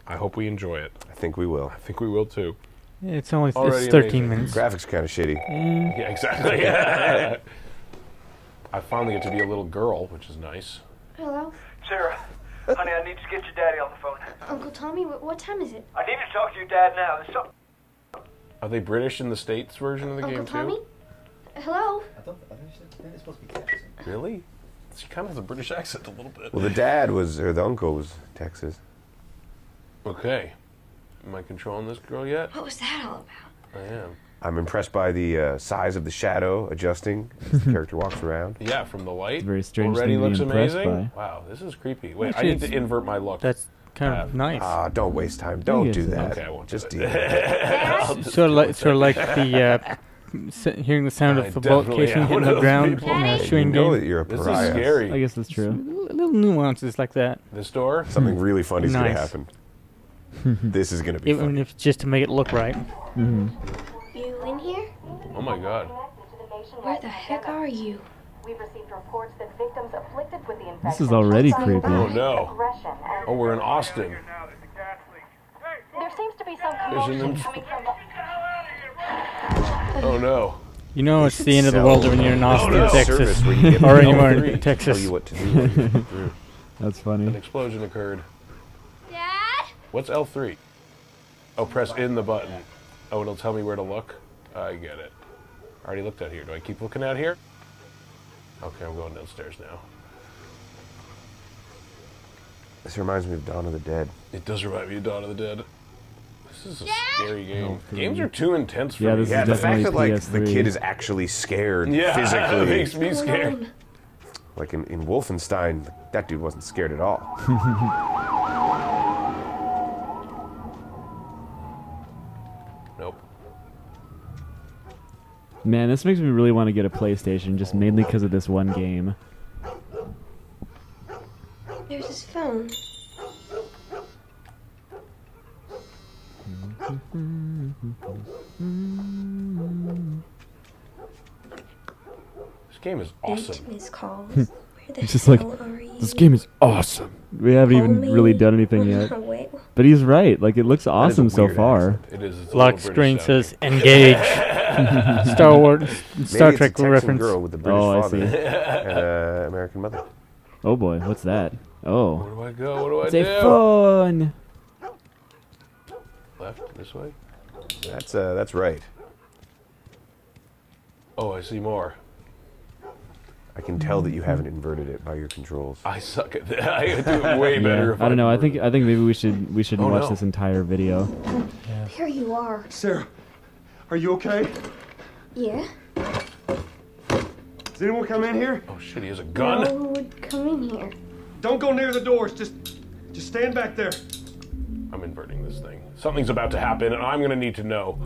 Speaker 3: I hope we enjoy it.
Speaker 4: I think we will.
Speaker 3: I think we will too.
Speaker 1: It's only
Speaker 3: Already
Speaker 1: 13
Speaker 3: amazing.
Speaker 1: minutes.
Speaker 4: Graphics kind of shitty.
Speaker 3: Yeah, exactly. I finally get to be a little girl, which is nice.
Speaker 5: Hello?
Speaker 6: Sarah, honey, I need to get your daddy on the phone.
Speaker 5: Uncle Tommy, what time is it?
Speaker 6: I need to talk to your dad now. There's something.
Speaker 3: Are they British in the States version of the
Speaker 5: Uncle
Speaker 3: game
Speaker 5: Tommy?
Speaker 3: too?
Speaker 5: Hello?
Speaker 4: I thought it's supposed to be Texas.
Speaker 3: Really? She kind of has a British accent a little bit.
Speaker 7: Well, the uncle was Texas.
Speaker 3: Okay. Am I controlling this girl yet?
Speaker 5: What was that all about?
Speaker 3: I am.
Speaker 7: I'm impressed by the size of the shadow adjusting as the character walks around.
Speaker 3: Yeah, from the light.
Speaker 2: It's a very strange
Speaker 3: Already
Speaker 2: thing to be
Speaker 3: looks
Speaker 2: impressed
Speaker 3: amazing.
Speaker 2: by.
Speaker 3: Wow, this is creepy. Wait,
Speaker 1: Actually,
Speaker 3: I need to invert my look.
Speaker 1: That's kind of nice.
Speaker 7: Ah, don't waste time. Don't
Speaker 2: Yes,
Speaker 7: do
Speaker 2: it is.
Speaker 7: that.
Speaker 3: Okay, I won't do
Speaker 7: Just
Speaker 3: it.
Speaker 7: deal with it.
Speaker 1: Sort of like the hearing the sound
Speaker 3: I
Speaker 1: of the
Speaker 3: definitely
Speaker 1: volcation
Speaker 3: am
Speaker 1: hitting
Speaker 3: one
Speaker 1: the
Speaker 3: of those
Speaker 1: ground
Speaker 3: people.
Speaker 1: in a
Speaker 5: Daddy?
Speaker 7: You
Speaker 1: shooting
Speaker 7: know that
Speaker 1: game.
Speaker 7: you're a
Speaker 3: This is
Speaker 7: pariah.
Speaker 3: scary.
Speaker 2: I guess that's true.
Speaker 1: Little nuances like that,
Speaker 3: This door?
Speaker 7: Something really funny is going to
Speaker 1: Nice.
Speaker 7: happen. This is going to be
Speaker 1: even
Speaker 7: fun.
Speaker 1: if it's just to make it look right.
Speaker 2: Hmm.
Speaker 5: You in here?
Speaker 3: Oh my god.
Speaker 5: Where the heck are you?
Speaker 8: We've received reports that victims afflicted with the infection
Speaker 2: This is already
Speaker 8: show signs
Speaker 2: creepy.
Speaker 8: of
Speaker 3: Oh no.
Speaker 8: aggression and
Speaker 3: Oh, we're in Austin.
Speaker 8: there seems to be some
Speaker 3: There's an
Speaker 8: commotion
Speaker 3: inf-
Speaker 8: coming from the
Speaker 3: Oh no.
Speaker 1: You know it's the end of the world when you're in Austin,
Speaker 3: no.
Speaker 1: Texas,
Speaker 7: Service where you get
Speaker 1: or
Speaker 7: the
Speaker 1: anywhere
Speaker 3: L3.
Speaker 1: in
Speaker 7: Tell
Speaker 1: Texas.
Speaker 7: you what to do when you get through.
Speaker 2: That's
Speaker 3: An
Speaker 2: funny.
Speaker 3: explosion occurred.
Speaker 5: Dad?
Speaker 3: What's L3? Oh, press in the button. Oh, it'll tell me where to look? I get it. I already looked out here. Do I keep looking out here? Okay, I'm going downstairs now.
Speaker 7: This reminds me of Dawn of the Dead.
Speaker 3: It does remind me of Dawn of the Dead. This is a scary game.
Speaker 2: Oh,
Speaker 3: Games are too intense for
Speaker 2: Yeah,
Speaker 3: me.
Speaker 2: this is
Speaker 7: Yeah, the fact
Speaker 2: definitely
Speaker 7: that like the
Speaker 2: PS3.
Speaker 7: kid is actually scared
Speaker 3: Yeah, it
Speaker 7: physically.
Speaker 3: makes me scared.
Speaker 7: Like in Wolfenstein, that dude wasn't scared at all.
Speaker 3: Nope.
Speaker 2: Man, this makes me really want to get a PlayStation, just mainly because of this one game.
Speaker 5: There's his phone.
Speaker 3: This game is awesome.
Speaker 5: Eight missed calls. Where the
Speaker 2: It's just like,
Speaker 5: hell are you?
Speaker 2: this game is awesome. We haven't even
Speaker 5: Call
Speaker 2: really
Speaker 5: me
Speaker 2: done anything
Speaker 5: on
Speaker 2: yet.
Speaker 5: my way.
Speaker 2: But he's right. Like, it looks
Speaker 7: That is a
Speaker 2: awesome so
Speaker 7: weird
Speaker 2: far.
Speaker 7: accent.
Speaker 3: It is. It's a
Speaker 1: Lock
Speaker 3: little
Speaker 1: screen
Speaker 3: British
Speaker 1: says engage. Star Wars,
Speaker 7: Maybe
Speaker 1: Star
Speaker 7: it's a
Speaker 1: Trek
Speaker 7: Texan
Speaker 1: reference.
Speaker 7: girl with a British
Speaker 2: Oh, I
Speaker 7: father
Speaker 2: see.
Speaker 7: and an American mother.
Speaker 2: Oh boy, what's that?
Speaker 3: Where
Speaker 2: Oh.
Speaker 3: do I go? What do I
Speaker 2: It's
Speaker 3: do?
Speaker 2: a phone!
Speaker 3: Left? This way?
Speaker 7: That's right.
Speaker 3: Oh, I see more.
Speaker 7: I can tell that you haven't inverted it by your controls.
Speaker 3: I suck at that. I could do it way better
Speaker 2: Yeah,
Speaker 3: if
Speaker 2: I don't know. I
Speaker 3: were-
Speaker 2: think maybe we should
Speaker 3: Oh,
Speaker 2: watch
Speaker 3: no.
Speaker 2: this entire video.
Speaker 5: There you are.
Speaker 6: Sarah, are you okay?
Speaker 5: Yeah?
Speaker 6: Does anyone come in here?
Speaker 3: Oh shit, he has a
Speaker 5: No
Speaker 3: gun?
Speaker 5: one would come in here.
Speaker 6: Don't go near the doors. Just stand back there.
Speaker 3: I'm inverting this thing. Something's about to happen, and I'm gonna need to know.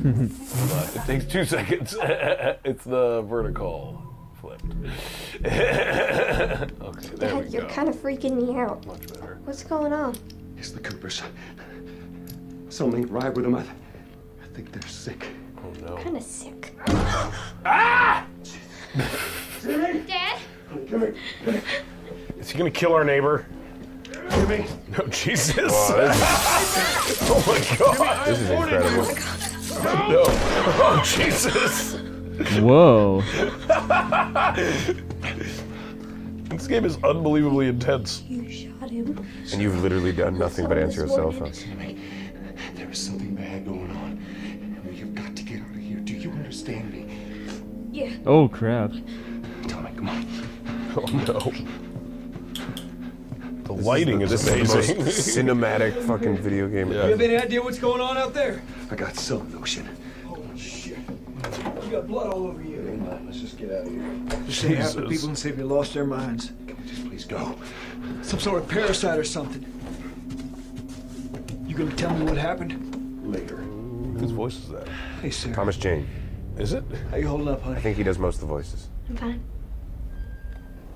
Speaker 3: But it takes 2 seconds. It's the vertical flipped. Okay, there we
Speaker 5: Dad, you're
Speaker 3: go.
Speaker 5: kind of freaking me out.
Speaker 3: Much better.
Speaker 5: What's going on?
Speaker 6: It's the Coopers. Something ain't right with them. I think they're sick.
Speaker 3: Oh no.
Speaker 5: Kind of sick.
Speaker 6: Jimmy!
Speaker 5: Dad?
Speaker 6: Come here.
Speaker 3: Is he gonna kill our neighbor?
Speaker 6: Jimmy!
Speaker 3: No, Jesus. Oh my god.
Speaker 7: This is incredible.
Speaker 3: No. Oh, Jesus.
Speaker 2: Whoa.
Speaker 3: This game is unbelievably intense.
Speaker 5: You shot him.
Speaker 7: And you've literally done nothing but answer a cell phone.
Speaker 6: Jimmy, there is something bad going on. You've got to get out of here. Do you understand me?
Speaker 5: Yeah.
Speaker 2: Oh crap.
Speaker 6: Tell me, come on.
Speaker 3: Oh no. The lighting is
Speaker 7: This is the
Speaker 3: amazing.
Speaker 7: most cinematic fucking video game.
Speaker 3: Yeah.
Speaker 6: You have any idea what's going on out there? I got some notion. Holy shit. You got blood all over you. Hang on, let's just get out of here. Just say half the
Speaker 3: Jesus.
Speaker 6: people and say they lost their minds. Can we just please go? Some sort of parasite or something. You gonna tell me what happened? Later.
Speaker 3: Whose voice is that?
Speaker 6: Hey, Sarah.
Speaker 7: Thomas Jane.
Speaker 3: Is it?
Speaker 6: How you holding up, honey?
Speaker 7: I think he does most of the voices.
Speaker 5: I'm fine.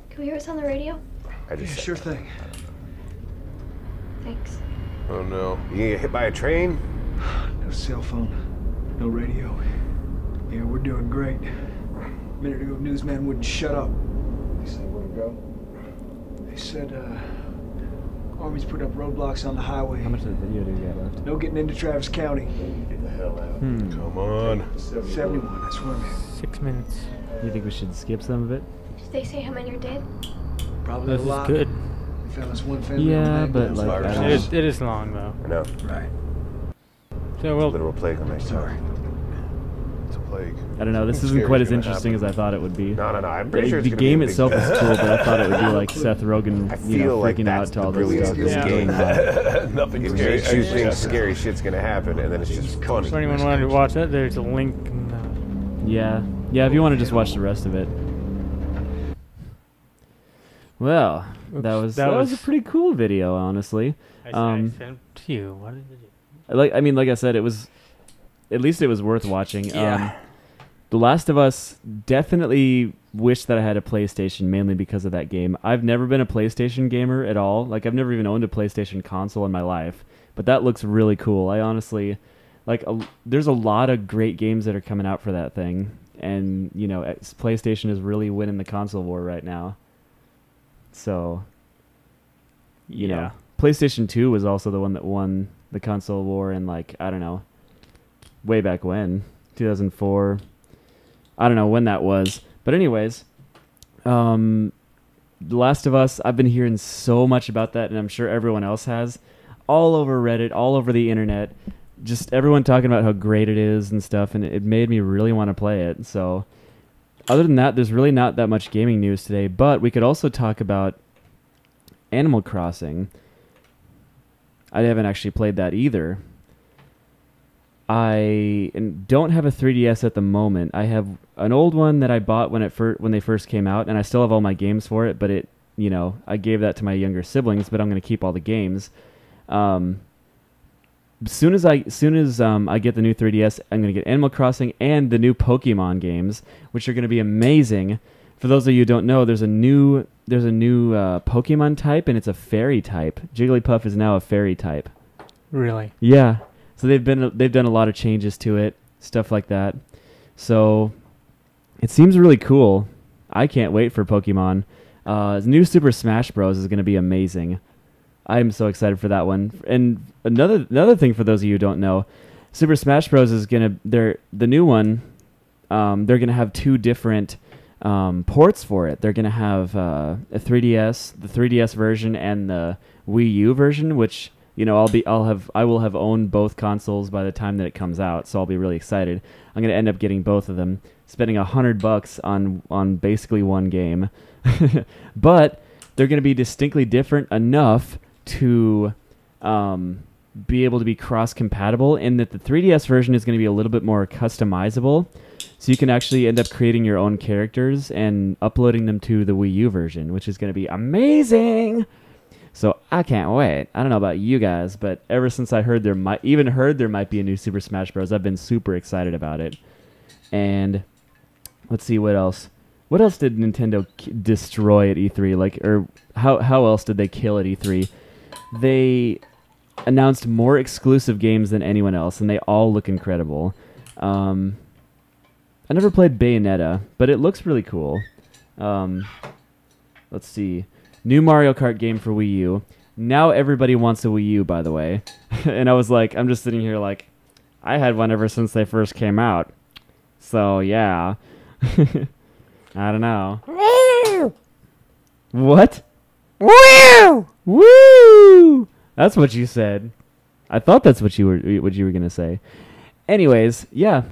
Speaker 5: Can we hear what's on the radio?
Speaker 7: I
Speaker 6: Yeah,
Speaker 7: just
Speaker 6: sure thing.
Speaker 5: Thanks.
Speaker 3: Oh no.
Speaker 7: You get hit by a train?
Speaker 6: No cell phone. No radio. Yeah, we're doing great. A minute ago, newsman wouldn't shut up. They say where to go? They said, Army's put up roadblocks on the highway.
Speaker 2: How much of the video do we got left?
Speaker 6: No getting into Travis County. Get the hell out.
Speaker 3: Come on.
Speaker 6: 71, that's where I'm at.
Speaker 1: 6 minutes.
Speaker 2: You think we should skip some of it?
Speaker 5: Did they say how many are dead?
Speaker 6: Probably
Speaker 1: This
Speaker 6: a
Speaker 1: is
Speaker 6: lot.
Speaker 1: good.
Speaker 6: They found us one family.
Speaker 2: Yeah,
Speaker 6: on
Speaker 2: but
Speaker 6: the
Speaker 2: like, I
Speaker 7: Viruses.
Speaker 2: don't know.
Speaker 1: It is long though.
Speaker 7: I know.
Speaker 6: Right.
Speaker 1: So we'll
Speaker 7: Literal plague on my
Speaker 6: Sorry.
Speaker 3: It's a
Speaker 7: plague.
Speaker 2: I don't know. This
Speaker 3: Something
Speaker 2: isn't
Speaker 3: scary
Speaker 2: quite
Speaker 3: is
Speaker 2: as
Speaker 3: gonna
Speaker 2: interesting
Speaker 3: happen.
Speaker 2: as I thought it would be.
Speaker 7: No. I'm pretty sure it's
Speaker 2: The
Speaker 7: gonna be
Speaker 2: game
Speaker 7: a big
Speaker 2: itself is
Speaker 7: deal.
Speaker 2: cool, but I thought it would be like Seth Rogen,
Speaker 7: I feel like
Speaker 2: freaking
Speaker 7: that's
Speaker 2: out to
Speaker 7: the
Speaker 2: all this
Speaker 7: brilliance
Speaker 2: stuff.
Speaker 7: of this
Speaker 1: Yeah.
Speaker 7: game.
Speaker 3: Nothing
Speaker 7: It
Speaker 3: scary.
Speaker 7: makes you think scary shit's gonna happen, and then it's just funny.
Speaker 1: For anyone wanting to watch it, there's a link.
Speaker 2: Yeah. If you want to just watch the rest of it. Well, that was a pretty cool video, honestly.
Speaker 1: I sent to you. What did it do?
Speaker 2: Like I said, it was, at least it was worth watching.
Speaker 1: Yeah.
Speaker 2: The Last of Us, definitely wish that I had a PlayStation, mainly because of that game. I've never been a PlayStation gamer at all. Like, I've never even owned a PlayStation console in my life. But that looks really cool. I honestly, there's a lot of great games that are coming out for that thing. And, PlayStation is really winning the console war right now. So, you know, PlayStation 2 was also the one that won the console war in, I don't know, way back when, 2004. I don't know when that was. But anyways, The Last of Us, I've been hearing so much about that, and I'm sure everyone else has. All over Reddit, all over the internet. Just everyone talking about how great it is and stuff, and it made me really want to play it. So, other than that, there's really not that much gaming news today, but we could also talk about Animal Crossing. I haven't actually played that either. I don't have a 3DS at the moment. I have an old one that I bought when they first came out, and I still have all my games for it, but I gave that to my younger siblings, but I'm going to keep all the games. As soon as I get the new 3DS, I'm going to get Animal Crossing and the new Pokemon games, which are going to be amazing. For those of you who don't know, there's a new Pokemon type, and it's a fairy type. Jigglypuff is now a fairy type.
Speaker 1: Really?
Speaker 2: Yeah. So they've done a lot of changes to it, stuff like that. So it seems really cool. I can't wait for Pokemon. New Super Smash Bros. Is going to be amazing. I'm so excited for that one. And another thing for those of you who don't know, Super Smash Bros. Is the new one. They're gonna have two different ports for it. They're gonna have a 3DS, the 3DS version, and the Wii U version, which I will have owned both consoles by the time that it comes out, so I'll be really excited. I'm gonna end up getting both of them, spending $100 on basically one game, but they're gonna be distinctly different enough to be able to be cross-compatible, in that the 3DS version is going to be a little bit more customizable, so you can actually end up creating your own characters and uploading them to the Wii U version, which is going to be amazing. So I can't wait. I don't know about you guys, but ever since I heard there might be a new Super Smash Bros., I've been super excited about it. And let's see what else. What else did Nintendo destroy at E3? Or how else did they kill at E3? They announced more exclusive games than anyone else, and they all look incredible. I never played Bayonetta, but it looks really cool. Let's see. New Mario Kart game for Wii U. Now everybody wants a Wii U, by the way. And I'm just sitting here I had one ever since they first came out. So, yeah. I don't know.
Speaker 1: Woo!
Speaker 2: What?
Speaker 1: Woo!
Speaker 2: Woo! That's what you said. I thought that's what you were gonna say. Anyways, yeah,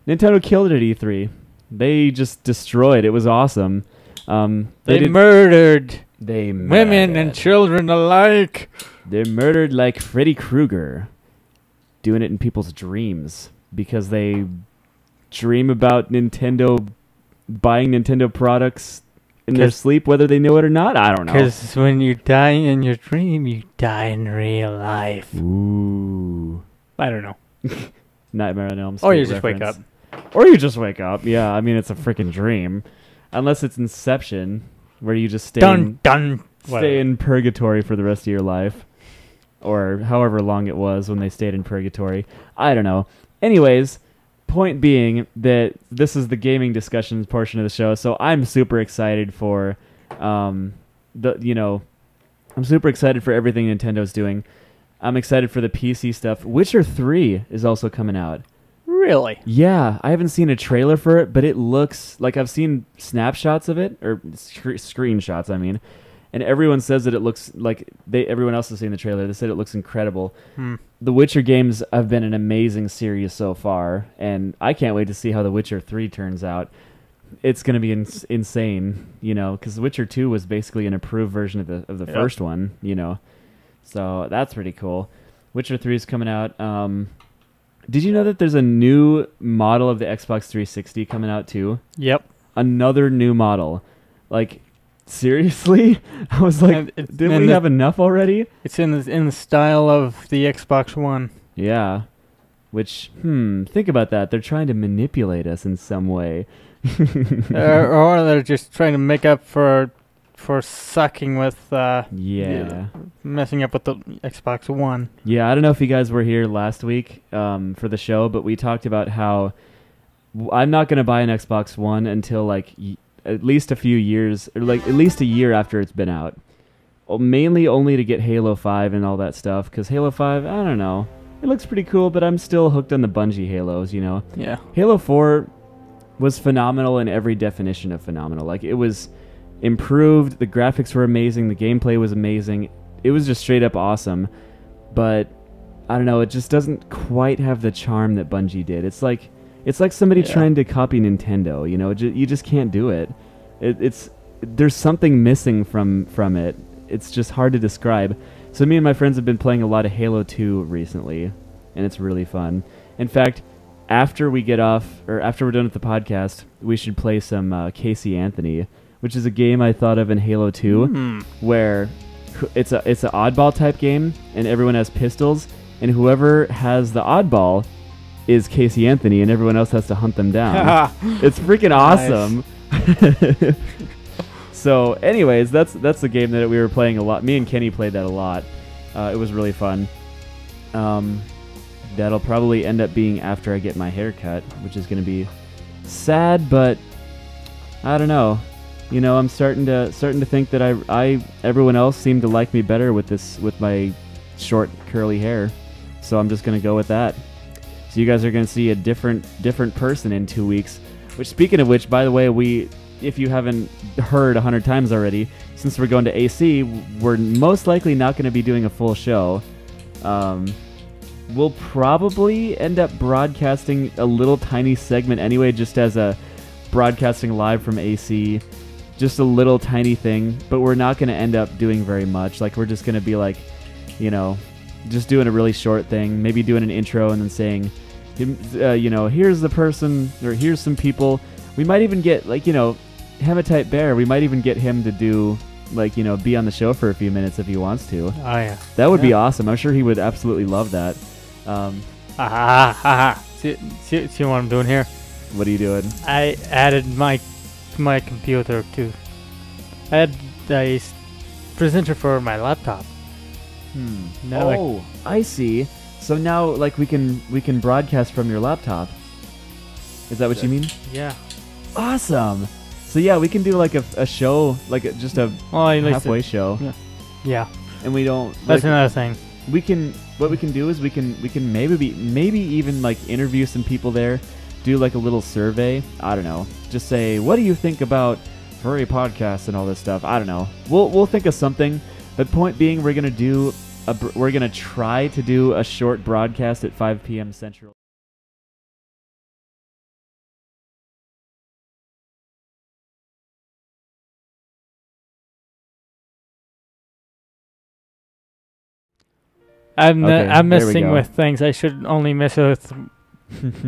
Speaker 2: Nintendo killed it at E3. They just destroyed. It was awesome.
Speaker 1: They murdered
Speaker 2: women
Speaker 1: women and children alike.
Speaker 2: They're murdered like Freddy Krueger, doing it in people's dreams because they dream about Nintendo buying Nintendo products in their sleep, whether they know it or not. I don't know.
Speaker 1: Because when you die in your dream, you die in real life.
Speaker 2: Ooh.
Speaker 1: I don't know.
Speaker 2: Nightmare on Elm Street.
Speaker 1: Or you just wake up.
Speaker 2: Or you just wake up. Yeah, I mean, it's a freaking dream. Unless it's Inception, where you just stay in purgatory for the rest of your life. Or however long it was when they stayed in purgatory. I don't know. Anyways, point being that this is the gaming discussion portion of the show, so I'm super excited for I'm super excited for everything Nintendo's doing. I'm excited for the PC stuff. Witcher 3 is also coming out.
Speaker 1: Really?
Speaker 2: Yeah, I haven't seen a trailer for it, but it looks like I've seen snapshots of it, or screenshots, I mean, and everyone says that it looks like everyone else has seen the trailer. They said it looks incredible.
Speaker 1: Hmm.
Speaker 2: The Witcher games have been an amazing series so far, and I can't wait to see how The Witcher 3 turns out. It's going to be insane, you know, because The Witcher 2 was basically an improved version of the first one, you know. So that's pretty cool. Witcher 3 is coming out. Did you know that there's a new model of the Xbox 360 coming out too?
Speaker 1: Yep.
Speaker 2: Another new model. Like, seriously? I was like, didn't we have enough already?
Speaker 1: It's in the style of the Xbox One.
Speaker 2: Yeah. Which, think about that. They're trying to manipulate us in some way.
Speaker 1: Or they're just trying to make up for sucking with messing up with the Xbox One.
Speaker 2: Yeah, I don't know if you guys were here last week for the show, but we talked about how I'm not going to buy an Xbox One until like at least a few years, or like at least a year after it's been out. Mainly only to get Halo 5 and all that stuff, because Halo 5, I don't know. It looks pretty cool, but I'm still hooked on the Bungie Halos, you know?
Speaker 1: Yeah.
Speaker 2: Halo 4 was phenomenal in every definition of phenomenal. Like, it was improved, the graphics were amazing, the gameplay was amazing. It was just straight up awesome. But I don't know, it just doesn't quite have the charm that Bungie did. It's like somebody trying to copy Nintendo, you know? You just can't do it. There's something missing from it. It's just hard to describe. So me and my friends have been playing a lot of Halo 2 recently, and it's really fun. In fact, after we're done with the podcast, we should play some Casey Anthony, which is a game I thought of in Halo 2, where it's an oddball type game, and everyone has pistols, and whoever has the oddball is Casey Anthony, and everyone else has to hunt them down. It's freaking awesome. So, anyways, that's the game that we were playing a lot. Me and Kenny played that a lot. It was really fun. That'll probably end up being after I get my hair cut, which is going to be sad, but I don't know. You know, I'm starting to think that everyone else seemed to like me better with my short curly hair, so I'm just going to go with that. So you guys are going to see a different person in 2 weeks. Which, speaking of which, by the way, if you haven't heard 100 times already, since we're going to AC, we're most likely not going to be doing a full show. We'll probably end up broadcasting a little tiny segment anyway, just as a broadcasting live from AC. Just a little tiny thing, but we're not going to end up doing very much. Like, we're just going to be like, you know, just doing a really short thing, maybe doing an intro and then saying, you know, here's the person, or here's some people. We might even get, like, you know, Hematite Bear, we might even get him to do, like, you know, be on the show for a few minutes if he wants to.
Speaker 1: Oh, yeah.
Speaker 2: That would be awesome. I'm sure he would absolutely love that.
Speaker 1: See what I'm doing here?
Speaker 2: What are you doing?
Speaker 1: I added my computer to... I had a presenter for my laptop. Now
Speaker 2: I see. So now, like, we can broadcast from your laptop. Is that what you mean?
Speaker 1: Yeah.
Speaker 2: Awesome. So yeah, we can do like a show, like just a halfway show.
Speaker 1: Yeah.
Speaker 2: And we don't.
Speaker 1: That's another thing.
Speaker 2: What we can do is we can maybe even like interview some people there, do like a little survey. I don't know. Just say, what do you think about furry podcasts and all this stuff? I don't know. We'll think of something. But point being, we're gonna try to do a short broadcast at 5 p.m. Central.
Speaker 1: I'm
Speaker 2: there we
Speaker 1: messing
Speaker 2: go.
Speaker 1: with things I should only mess with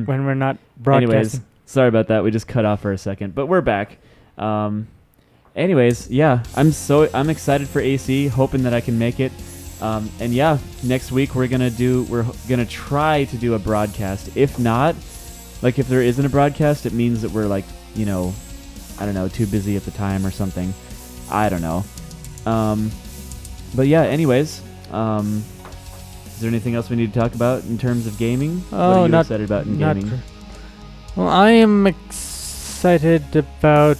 Speaker 1: when we're not broadcasting.
Speaker 2: Anyways, sorry about that. We just cut off for a second, but we're back. Anyways, yeah, I'm excited for AC, hoping that I can make it. And yeah, next week we're gonna try to do a broadcast. If not, like if there isn't a broadcast, it means that we're like, you know, I don't know, too busy at the time or something. I don't know. But yeah, anyways, is there anything else we need to talk about in terms of gaming? What are you excited about in gaming?
Speaker 1: Well, I am excited about.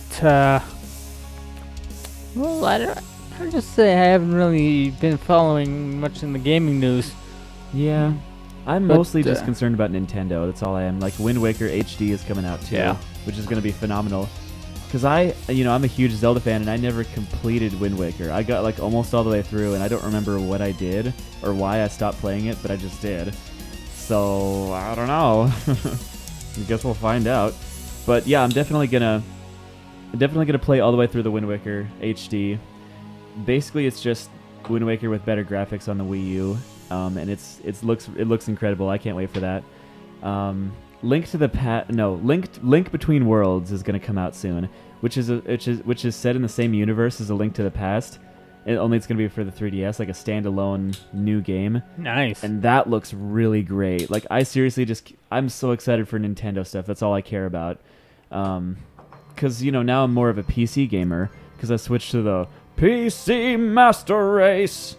Speaker 1: Well, I'll just say I haven't really been following much in the gaming news.
Speaker 2: Yeah, I'm mostly just concerned about Nintendo. That's all I am. Like Wind Waker HD is coming out too, which is going to be phenomenal. because I'm a huge Zelda fan, and I never completed Wind Waker. I got like almost all the way through, and I don't remember what I did or why I stopped playing it, but I just did. So I don't know. I guess we'll find out. But yeah, I'm definitely gonna play all the way through the Wind Waker HD. Basically, it's just Wind Waker with better graphics on the Wii U, and it looks incredible. I can't wait for that. Link Between Worlds is going to come out soon, which is set in the same universe as A Link to the Past. Only it's going to be for the 3DS, like a standalone new game.
Speaker 1: Nice.
Speaker 2: And that looks really great. Like, I'm so excited for Nintendo stuff. That's all I care about. Because now I'm more of a PC gamer because I switched to the PC Master Race,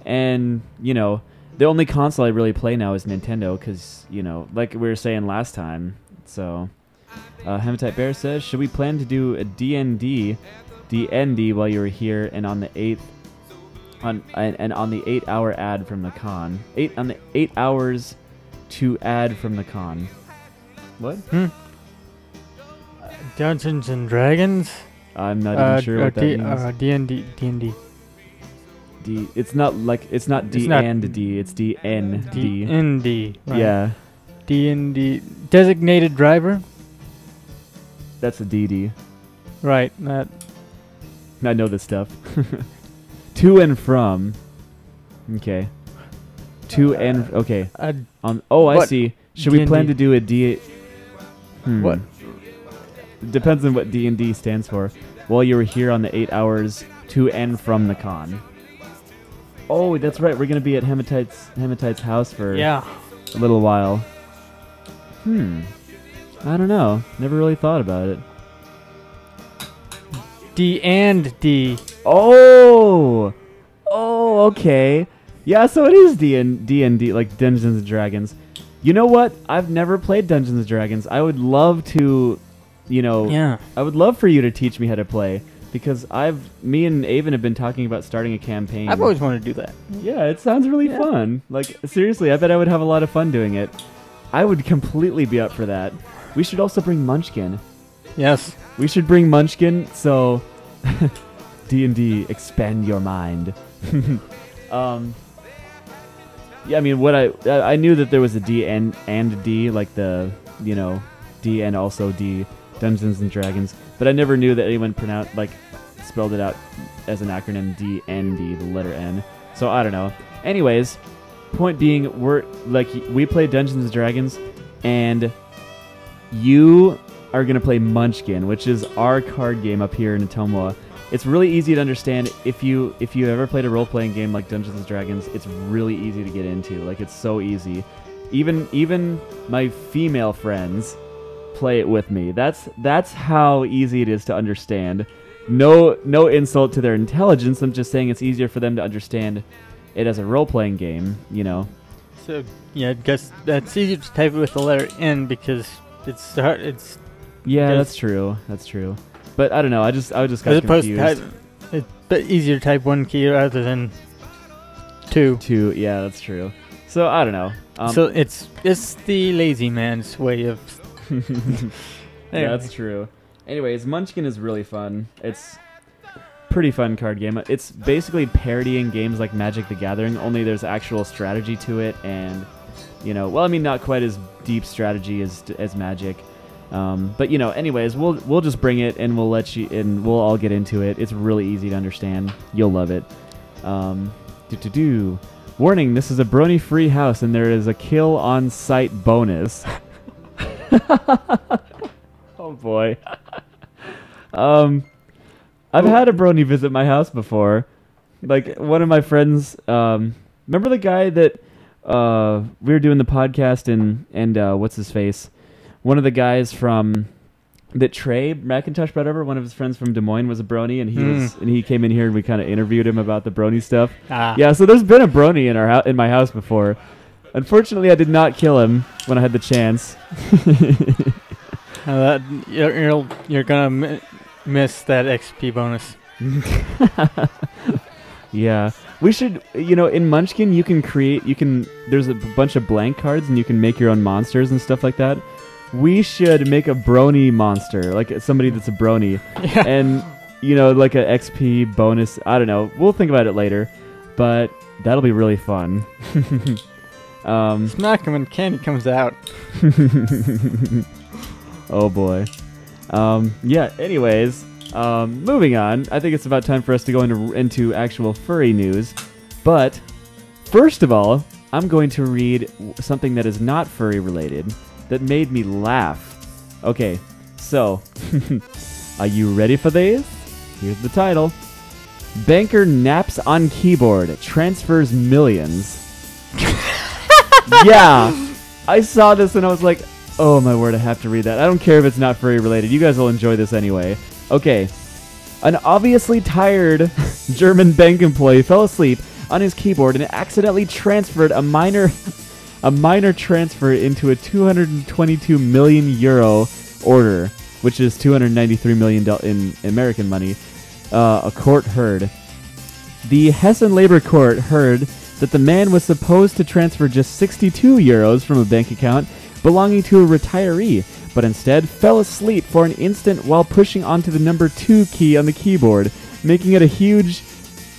Speaker 2: and the only console I really play now is Nintendo because, like we were saying last time. So, Hematite Bear says, should we plan to do a DND while you were here and on the 8th, on the 8-hour ad from the con? 8 hours to ad from the con. What?
Speaker 1: Dungeons and Dragons?
Speaker 2: I'm not even sure what that means.
Speaker 1: D&D.
Speaker 2: D. It's not D and D. It's DND.
Speaker 1: DND. Right.
Speaker 2: Yeah.
Speaker 1: D&D. Designated driver?
Speaker 2: That's a DD.
Speaker 1: Right. That.
Speaker 2: I know this stuff. To and from. Okay. To and okay. I see. Should we plan to do a D?
Speaker 1: What?
Speaker 2: Depends on what D&D stands for. While you were here on the 8 hours to and from the con. Oh, that's right. We're gonna be at Hematite's house for a little while. I don't know. Never really thought about it.
Speaker 1: D and D.
Speaker 2: Oh, okay. Yeah, so it is D&D, like Dungeons and Dragons. You know what? I've never played Dungeons and Dragons. I would love to, I would love for you to teach me how to play, because me and Avon have been talking about starting a campaign.
Speaker 1: I've always wanted to do that.
Speaker 2: Yeah, it sounds really fun. Like, seriously, I bet I would have a lot of fun doing it. I would completely be up for that. We should also bring Munchkin.
Speaker 1: Yes.
Speaker 2: We should bring Munchkin, so D&D, expand your mind. Yeah, I mean, what I knew that there was a D and D, like the, D and also D, Dungeons and Dragons, but I never knew that anyone spelled it out as an acronym D and D, the letter N. So I don't know. Anyways, point being, we play Dungeons and Dragons, and you are gonna play Munchkin, which is our card game up here in Atomwa. It's really easy to understand. If you ever played a role-playing game like Dungeons and Dragons, it's really easy to get into. Like, it's so easy. Even my female friends play it with me. That's how easy it is to understand. No insult to their intelligence. I'm just saying it's easier for them to understand it as a role-playing game,
Speaker 1: So, yeah, I guess that's easier to type it with the letter N because it's hard.
Speaker 2: That's true. That's true. But I don't know. I just got confused.
Speaker 1: It's easier to type one key rather than two.
Speaker 2: Yeah, that's true. So I don't know.
Speaker 1: So it's the lazy man's way of.
Speaker 2: Yeah, that's true. Anyways, Munchkin is really fun. It's pretty fun card game. It's basically parodying games like Magic the Gathering, only there's actual strategy to it, and not quite as deep strategy as Magic. But anyways, we'll just bring it and we'll let you, and we'll all get into it. It's really easy to understand. You'll love it. Warning: this is a brony-free house, and there is a kill on-site bonus. Oh boy. I've had a brony visit my house before. Like, one of my friends. Remember the guy that we were doing the podcast and what's his face? One of the guys from that Trey McIntosh brought over, one of his friends from Des Moines, was a brony, and he came in here and we kind of interviewed him about the brony stuff. Yeah, so there's been a brony in my house before. Unfortunately, I did not kill him when I had the chance.
Speaker 1: You're gonna miss that XP bonus.
Speaker 2: Yeah. We should, in Munchkin, there's a bunch of blank cards and you can make your own monsters and stuff like that. we should make a brony monster, like somebody that's a brony,
Speaker 1: Yeah.
Speaker 2: and like a XP bonus. I don't know. We'll think about it later, but that'll be really fun.
Speaker 1: Smack him when candy comes out.
Speaker 2: Oh boy. Yeah. Anyways, moving on. I think it's about time for us to go into actual furry news, but first of all, I'm going to read something that is not furry related that made me laugh. Okay, so, are you ready for this? Here's the title. Banker naps on keyboard, transfers millions. Yeah, I saw this and I was like, oh my word, I have to read that. I don't care if it's not furry related. You guys will enjoy this anyway. Okay, an obviously tired German bank employee fell asleep on his keyboard and accidentally transferred a minor transfer into a 222 million euro order, which is 293 million in American money. A court heard. The Hessen Labor Court heard that the man was supposed to transfer just 62 euros from a bank account belonging to a retiree, but instead fell asleep for an instant while pushing onto the number 2 key on the keyboard, making it a huge,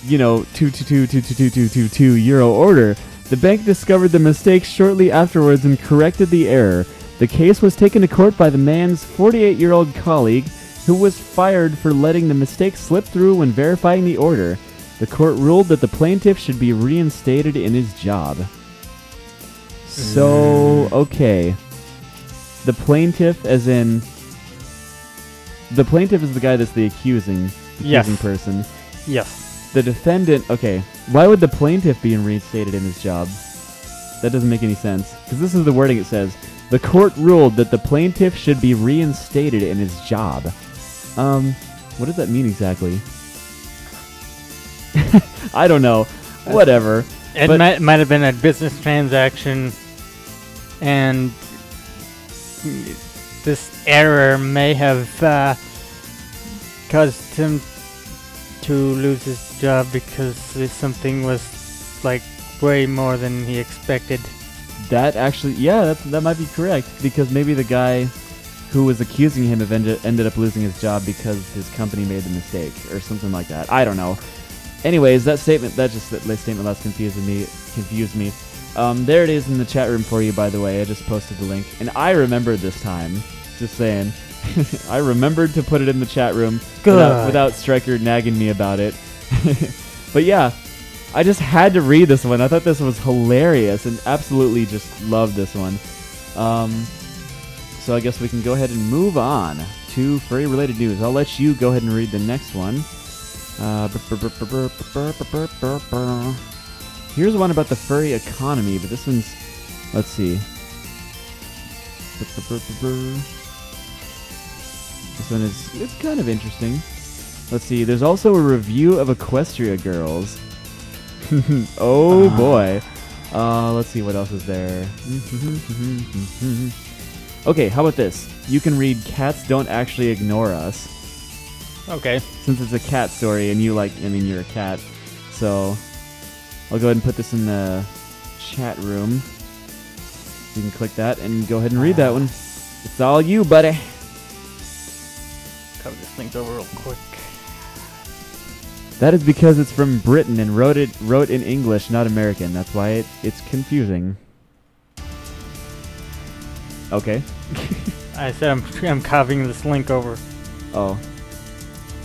Speaker 2: 222 euro order. The bank discovered the mistake shortly afterwards and corrected the error. The case was taken to court by the man's 48-year-old colleague, who was fired for letting the mistake slip through when verifying the order. The court ruled that the plaintiff should be reinstated in his job. So, okay. The plaintiff, as in... The plaintiff is the guy that's the accusing person.
Speaker 1: Yes.
Speaker 2: The defendant... Okay, why would the plaintiff be reinstated in his job? That doesn't make any sense. Because this is the wording it says. The court ruled that the plaintiff should be reinstated in his job. What does that mean exactly? I don't know. Whatever.
Speaker 1: It might have been a business transaction, and this error may have caused him to lose his job because something was like way more than he expected.
Speaker 2: That actually, yeah, that might be correct, because maybe the guy who was accusing him ended up losing his job because his company made the mistake or something like that. I don't know. Anyways, that statement last confused me. There it is in the chat room for you, by the way. I just posted the link, and I remembered this time. Just saying. I remembered to put it in the chat room without Stryker nagging me about it. But yeah, I just had to read this one. I thought this was hilarious and absolutely just loved this one. So I guess we can go ahead and move on to furry-related news. I'll let you go ahead and read the next one. Here's one about the furry economy, but this one's... Let's see. This one it's kind of interesting. Let's see. There's also a review of Equestria Girls. Oh boy. Let's see what else is there. Okay, how about this? You can read Cats Don't Actually Ignore Us.
Speaker 1: Okay.
Speaker 2: Since it's a cat story and you're a cat. So, I'll go ahead and put this in the chat room. You can click that and go ahead and read that one. It's all you, buddy.
Speaker 1: Cover this link over real quick.
Speaker 2: That is because it's from Britain and wrote in English, not American. That's why it's confusing. Okay.
Speaker 1: I said I'm copying this link over
Speaker 2: Oh.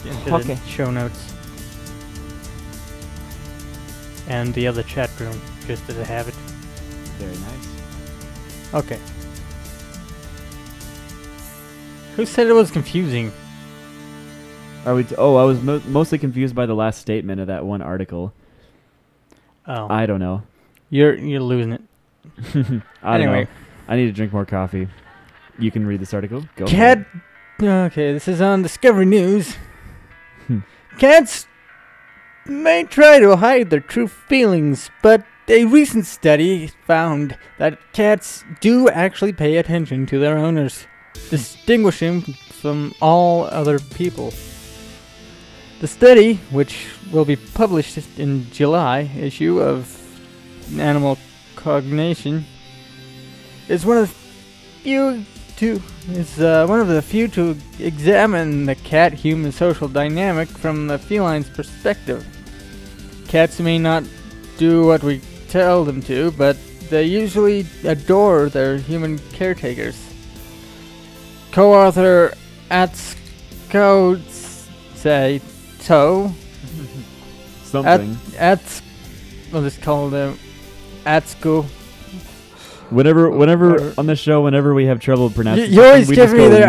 Speaker 1: into
Speaker 2: Okay.
Speaker 1: the show notes. And the other chat room, just as I have it.
Speaker 2: Very nice.
Speaker 1: Okay. Who said it was confusing?
Speaker 2: Are we? I was mostly confused by the last statement of that one article.
Speaker 1: Oh.
Speaker 2: I don't know.
Speaker 1: You're losing it.
Speaker 2: I don't
Speaker 1: Anyway.
Speaker 2: know. I need to drink more coffee. You can read this article. Go.
Speaker 1: Cat. Okay, this is on Discovery News. Cats may try to hide their true feelings, but a recent study found that cats do actually pay attention to their owners, distinguishing from all other people. The study, which will be published in July issue of Animal Cognition, is one of the few is one of the few to examine the cat-human social dynamic from the feline's perspective. Cats may not do what we tell them to, but they usually adore their human caretakers. Co-author Atsuko Saito
Speaker 2: Something.
Speaker 1: We'll just call them Atsuko.
Speaker 2: Whenever on the show, whenever we have trouble pronouncing,
Speaker 1: You always give me the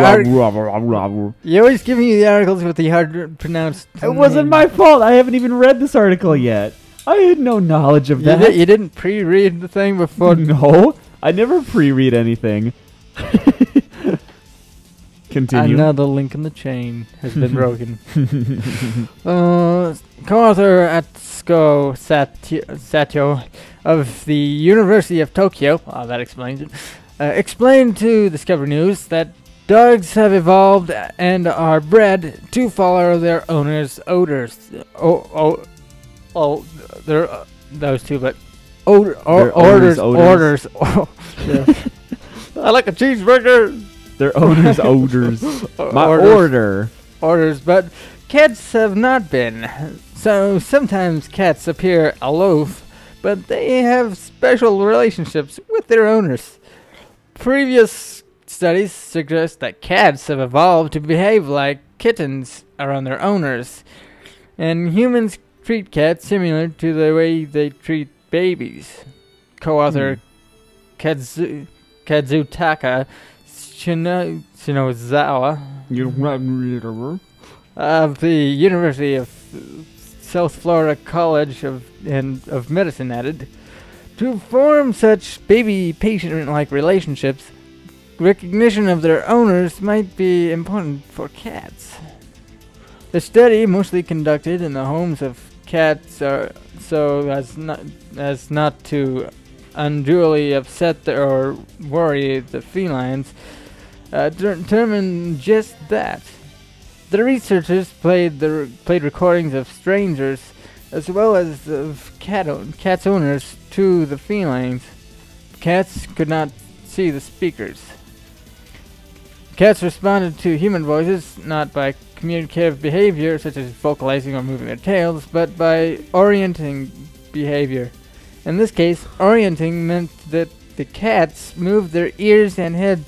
Speaker 1: You always give me the articles with the hard to pronounce.
Speaker 2: It wasn't my fault. I haven't even read this article yet. I had no knowledge of that.
Speaker 1: You didn't pre-read the thing before.
Speaker 2: No, I never pre-read anything. Continue.
Speaker 1: Another link in the chain has been broken. Co-author Atsuko Sato of the University of Tokyo, that explains it, explained to Discover News that dogs have evolved and are bred to follow their owners' odors. Those two, but orders. Oh, yeah. I like a cheeseburger.
Speaker 2: Their owner's odors. My order.
Speaker 1: Orders, but cats have not been. So sometimes cats appear aloof, but they have special relationships with their owners. Previous studies suggest that cats have evolved to behave like kittens around their owners, and humans treat cats similar to the way they treat babies. Co-author Kazutaka Shinozawa of the University of South Florida College of Medicine added, to form such baby-patient-like relationships, recognition of their owners might be important for cats. The study, mostly conducted in the homes of cats, so as not to unduly upset or worry the felines, determined just that. The researchers played recordings of strangers as well as of cats' owners to the felines. Cats could not see the speakers. Cats responded to human voices not by communicative behavior such as vocalizing or moving their tails, but by orienting behavior. In this case, orienting meant that the cats moved their ears and heads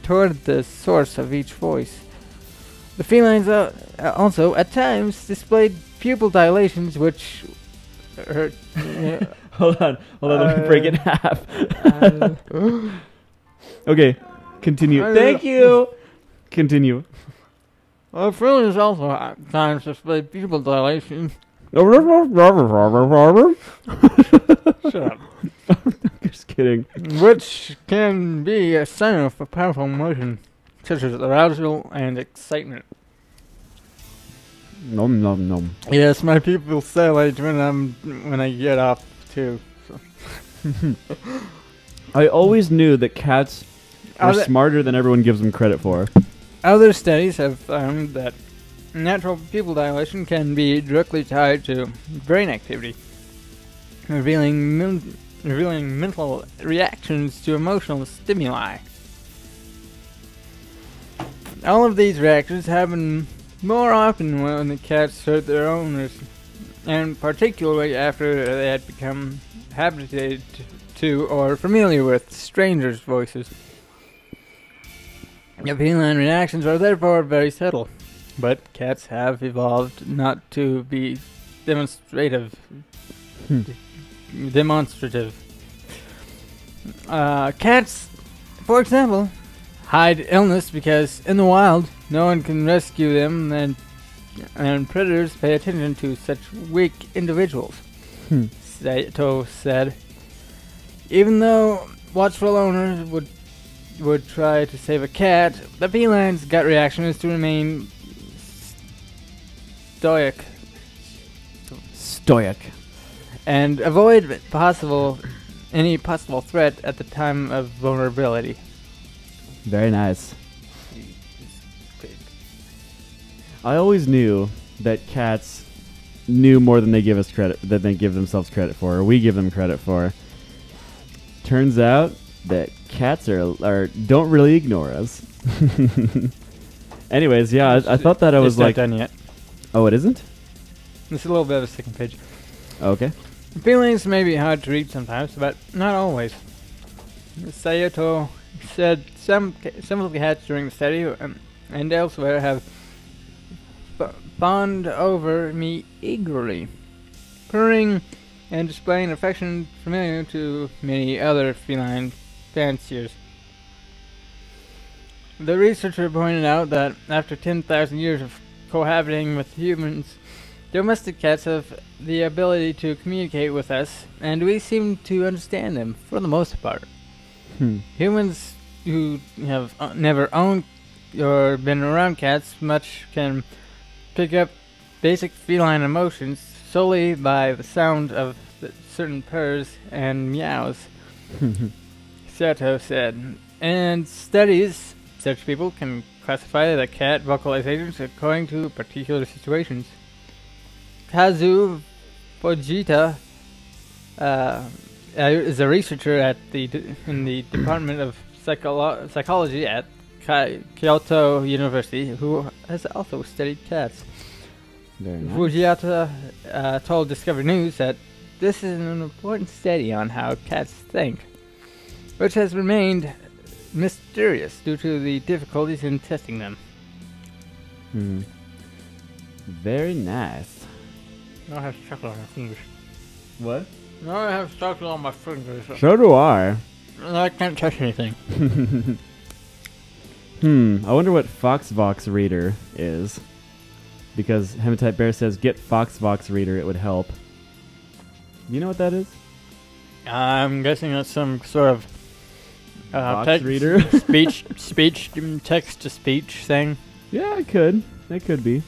Speaker 1: toward the source of each voice. The felines also, at times, displayed pupil dilations, which hurt.
Speaker 2: Hold on, let me break it in half. Okay, continue. Thank you. Continue.
Speaker 1: Well, felines also at times displayed pupil dilation. Shut up.
Speaker 2: Just kidding.
Speaker 1: Which can be a sign of a powerful emotion, such as arousal and excitement.
Speaker 2: Nom nom nom.
Speaker 1: Yes, my pupils dilate when I get off too. So.
Speaker 2: I always knew that cats are smarter than everyone gives them credit for.
Speaker 1: Other studies have found that natural pupil dilation can be directly tied to brain activity, revealing mental reactions to emotional stimuli. All of these reactions happen more often when the cats hurt their owners, and particularly after they had become habituated to or familiar with strangers' voices. The feline reactions are therefore very subtle, but cats have evolved not to be demonstrative. Cats, for example, hide illness because in the wild no one can rescue them, and predators pay attention to such weak individuals. Saito said. Even though watchful owners would try to save a cat, the feline's gut reaction is to remain stoic and avoid any possible threat at the time of vulnerability.
Speaker 2: Very nice. I always knew that cats knew more than they give us credit, that they give themselves credit for, or we give them credit for. Turns out that cats don't really ignore us. Anyways, yeah, I thought that I was
Speaker 1: It's not
Speaker 2: like,
Speaker 1: done yet.
Speaker 2: oh, it isn't?
Speaker 1: It's a little bit of a second page.
Speaker 2: Okay.
Speaker 1: Feelings may be hard to read sometimes, but not always. Sayato said some of the cats during the study and elsewhere have fawned over me eagerly, purring and displaying affection familiar to many other feline fanciers. The researcher pointed out that after 10,000 years of cohabiting with humans, domestic cats have the ability to communicate with us, and we seem to understand them for the most part. Humans who have never owned or been around cats much can pick up basic feline emotions solely by the sound of certain purrs and meows, Sato said. And studies, such people can classify the cat vocalizations according to particular situations. Kazu Fujita is a researcher at in the Department of Psychology at Kyoto University, who has also studied cats.
Speaker 2: Very nice.
Speaker 1: Fujita told Discovery News that this is an important study on how cats think, which has remained mysterious due to the difficulties in testing them.
Speaker 2: Very nice.
Speaker 1: Now I have chocolate on my fingers.
Speaker 2: What?
Speaker 1: Now I have chocolate on my fingers.
Speaker 2: So do I.
Speaker 1: And I can't touch anything.
Speaker 2: I wonder what Foxvox Reader is. Because Hematite Bear says, get Foxvox Reader, it would help. You know what that is?
Speaker 1: I'm guessing that's some sort of
Speaker 2: Box reader?
Speaker 1: speech, text-to-speech thing.
Speaker 2: Yeah, it could. That could be.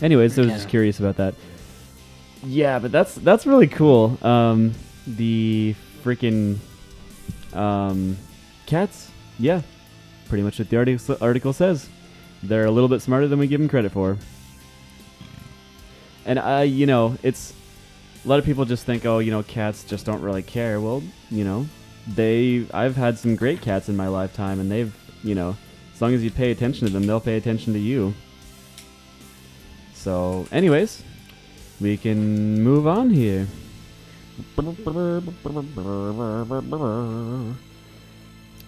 Speaker 2: Anyways, I was just curious about that. Yeah, but that's really cool. The freaking cats, yeah, pretty much what the article says. They're a little bit smarter than we give them credit for. And you know, it's a lot of people just think, oh, you know, cats just don't really care. Well, you know, I've had some great cats in my lifetime, and they've, you know, as long as you pay attention to them, they'll pay attention to you. So, anyways, we can move on here.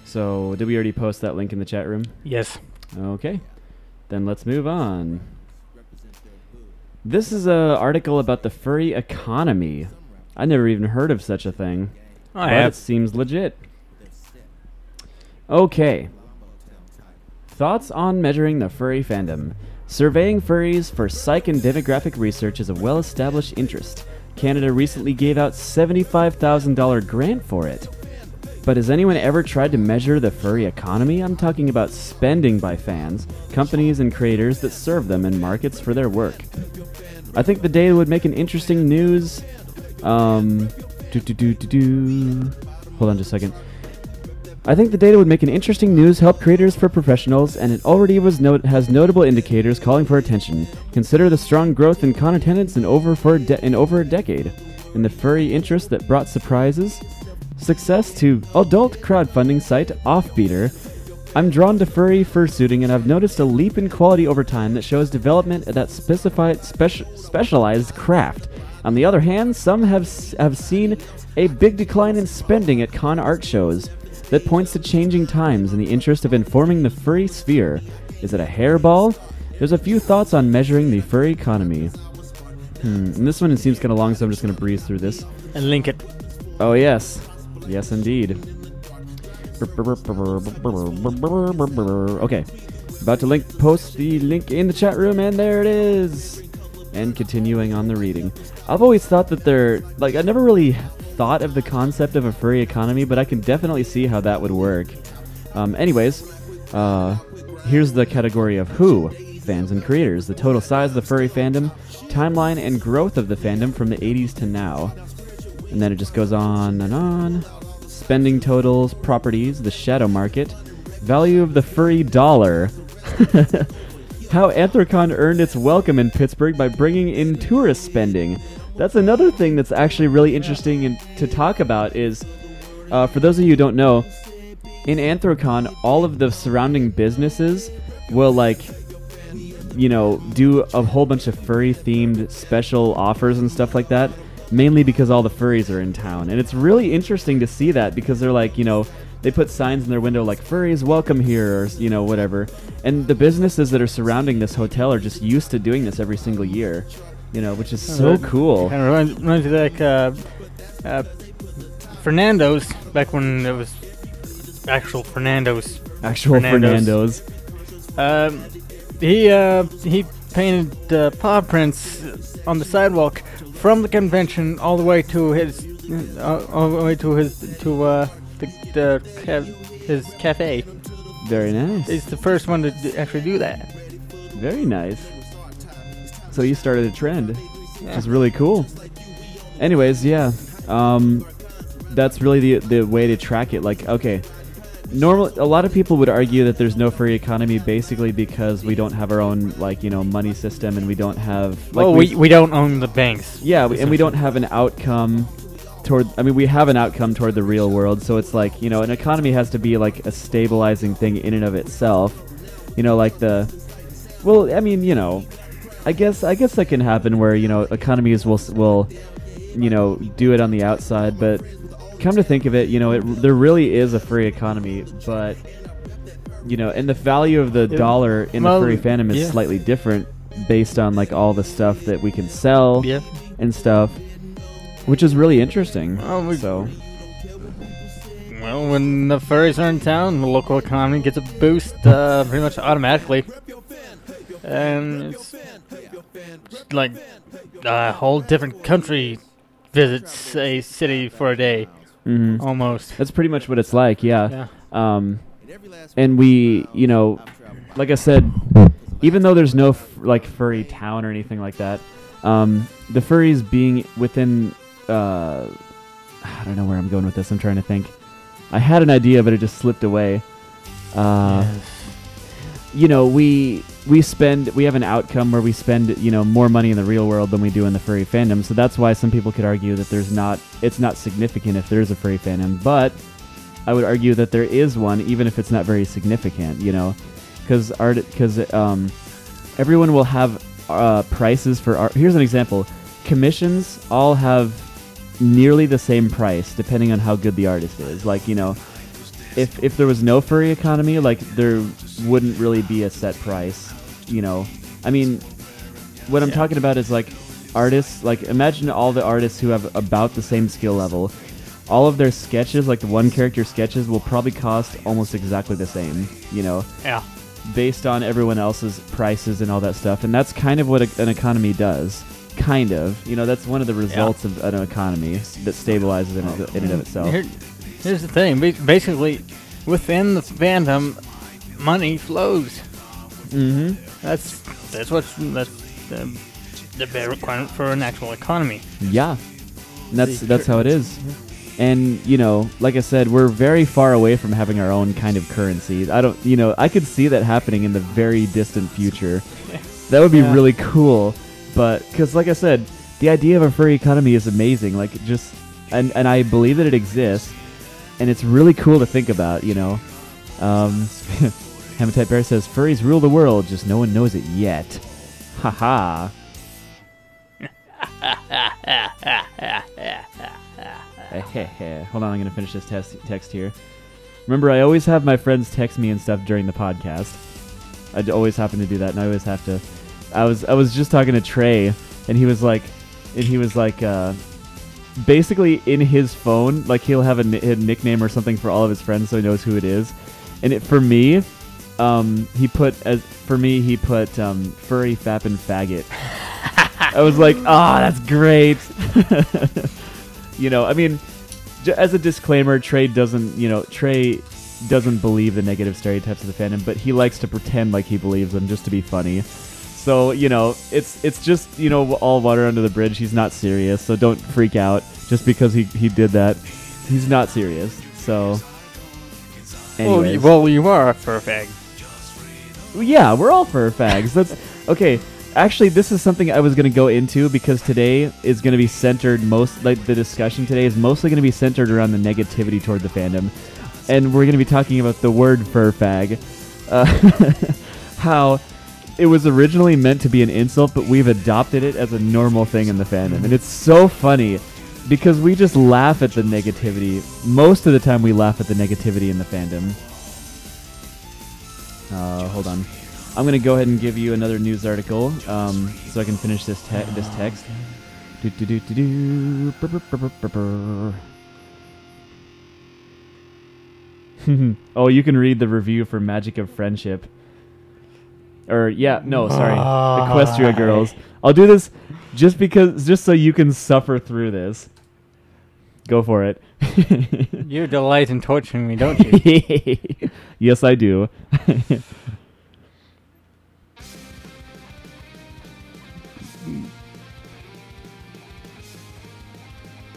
Speaker 2: So, did we already post that link in the chat room?
Speaker 1: Yes.
Speaker 2: Okay. Then let's move on. This is an article about the furry economy. I never even heard of such a thing. But it seems legit. Okay. Thoughts on measuring the furry fandom. Surveying furries for psych and demographic research is a well-established interest. Canada recently gave out $75,000 grant for it. But has anyone ever tried to measure the furry economy? I'm talking about spending by fans, companies, and creators that serve them and markets for their work. I think the data would make an interesting news. Hold on just a second. I think the data would make an interesting news, help creators for professionals, and it already has notable indicators calling for attention. Consider the strong growth in con attendance in over a decade, and the furry interest that brought success to adult crowdfunding site Offbeater. I'm drawn to furry fursuiting, and I've noticed a leap in quality over time that shows development at that specialized craft. On the other hand, some have seen a big decline in spending at con art shows. That points to changing times and the interest of informing the furry sphere. Is it a hairball? There's a few thoughts on measuring the furry economy. And this one seems kind of long, so I'm just going to breeze through this.
Speaker 1: And link it.
Speaker 2: Oh, yes. Yes, indeed. Okay. About to post the link in the chat room, and there it is. And continuing on the reading. I've always thought that I never really thought of the concept of a furry economy, but I can definitely see how that would work. Anyways, here's the category of who. Fans and creators, the total size of the furry fandom, timeline and growth of the fandom from the 80s to now. And then it just goes on and on. Spending totals, properties, the shadow market, value of the furry dollar. How Anthrocon earned its welcome in Pittsburgh by bringing in tourist spending. That's another thing that's actually really interesting to talk about is for those of you who don't know, in Anthrocon, all of the surrounding businesses will like, you know, do a whole bunch of furry themed special offers and stuff like that, mainly because all the furries are in town. And it's really interesting to see that, because they're like, you know, they put signs in their window like furries welcome here, or, you know, whatever. And the businesses that are surrounding this hotel are just used to doing this every single year, you know, which is so cool.
Speaker 1: Kind of reminds me like Fernando's, back when it was actual Fernando's. He painted paw prints on the sidewalk from the convention all the way to his his cafe.
Speaker 2: Very nice.
Speaker 1: He's the first one to actually do that.
Speaker 2: Very nice. So you started a trend, which is really cool. Anyways, yeah, that's really the way to track it. Like, okay, a lot of people would argue that there's no furry economy, basically because we don't have our own, like, you know, money system, and we don't have. Like,
Speaker 1: well, we don't own the banks.
Speaker 2: Yeah, and we don't have an outcome toward. I mean, we have an outcome toward the real world, so it's like, you know, an economy has to be like a stabilizing thing in and of itself. You know, like well, I mean, you know, I guess that can happen where, you know, economies will you know, do it on the outside, but come to think of it, you know, there really is a free economy, but, you know, and the value of the dollar in the furry fandom is slightly different based on like all the stuff that we can sell and stuff, which is really interesting.
Speaker 1: Well, when the furries are in town, the local economy gets a boost pretty much automatically. And it's like a whole different country visits a city for a day.
Speaker 2: Mm-hmm.
Speaker 1: Almost.
Speaker 2: That's pretty much what it's like, yeah. And we, you know, like I said, even though there's no like furry town or anything like that, the furries being within, I don't know where I'm going with this. I'm trying to think. I had an idea, but it just slipped away. You know, we have an outcome where we spend, you know, more money in the real world than we do in the furry fandom. So that's why some people could argue that it's not significant if there is a furry fandom. But I would argue that there is one, even if it's not very significant, you know, because everyone will have prices for art. Here's an example. Commissions all have nearly the same price depending on how good the artist is. Like, you know, if there was no furry economy, like, there wouldn't really be a set price, you know. I mean, what I'm talking about is, like, artists, like, imagine all the artists who have about the same skill level. All of their sketches, like the one character sketches, will probably cost almost exactly the same, you know. Yeah. Based on everyone else's prices and all that stuff. And that's kind of what an economy does. Kind of. You know, that's one of the results of an economy that stabilizes in and of itself.
Speaker 1: Here's the thing. Basically, within the fandom, money flows.
Speaker 2: Mm-hmm.
Speaker 1: That's the bare requirement for an actual economy.
Speaker 2: Yeah. And that's how it is. And, you know, like I said, we're very far away from having our own kind of currency. I could see that happening in the very distant future. That would be really cool. But, because like I said, the idea of a furry economy is amazing. Like, just, and I believe that it exists. And it's really cool to think about, you know. Hamatite Bear says, furries rule the world, just no one knows it yet. Haha. Hold on, I'm going to finish this text here. Remember, I always have my friends text me and stuff during the podcast. I always happen to do that, and I always have to. I was just talking to Trey, and he was like, basically in his phone, like, he'll have a nickname or something for all of his friends so he knows who it is. And for me, he put furry fappin' faggot. I was like, that's great. You know, I mean, as a disclaimer, Trey doesn't believe the negative stereotypes of the fandom, but he likes to pretend like he believes them just to be funny. So, you know, it's just, you know, all water under the bridge. He's not serious, so don't freak out just because he did that. He's not serious. So, anyways.
Speaker 1: Well, you are a fur fag.
Speaker 2: Yeah, we're all fur fags. That's okay. Actually, this is something I was going to go into because today is going to be centered the discussion today is mostly going to be centered around the negativity toward the fandom. And we're going to be talking about the word fur fag. How it was originally meant to be an insult, but we've adopted it as a normal thing in the fandom. And it's so funny because we just laugh at the negativity. Most of the time we laugh at the negativity in the fandom. Hold on. I'm going to go ahead and give you another news article so I can finish this text. Oh, you can read the review for Magic of Friendship. Sorry. Equestria Girls. I'll do this just so you can suffer through this. Go for it.
Speaker 1: You delight in torturing me, don't you?
Speaker 2: Yes, I do.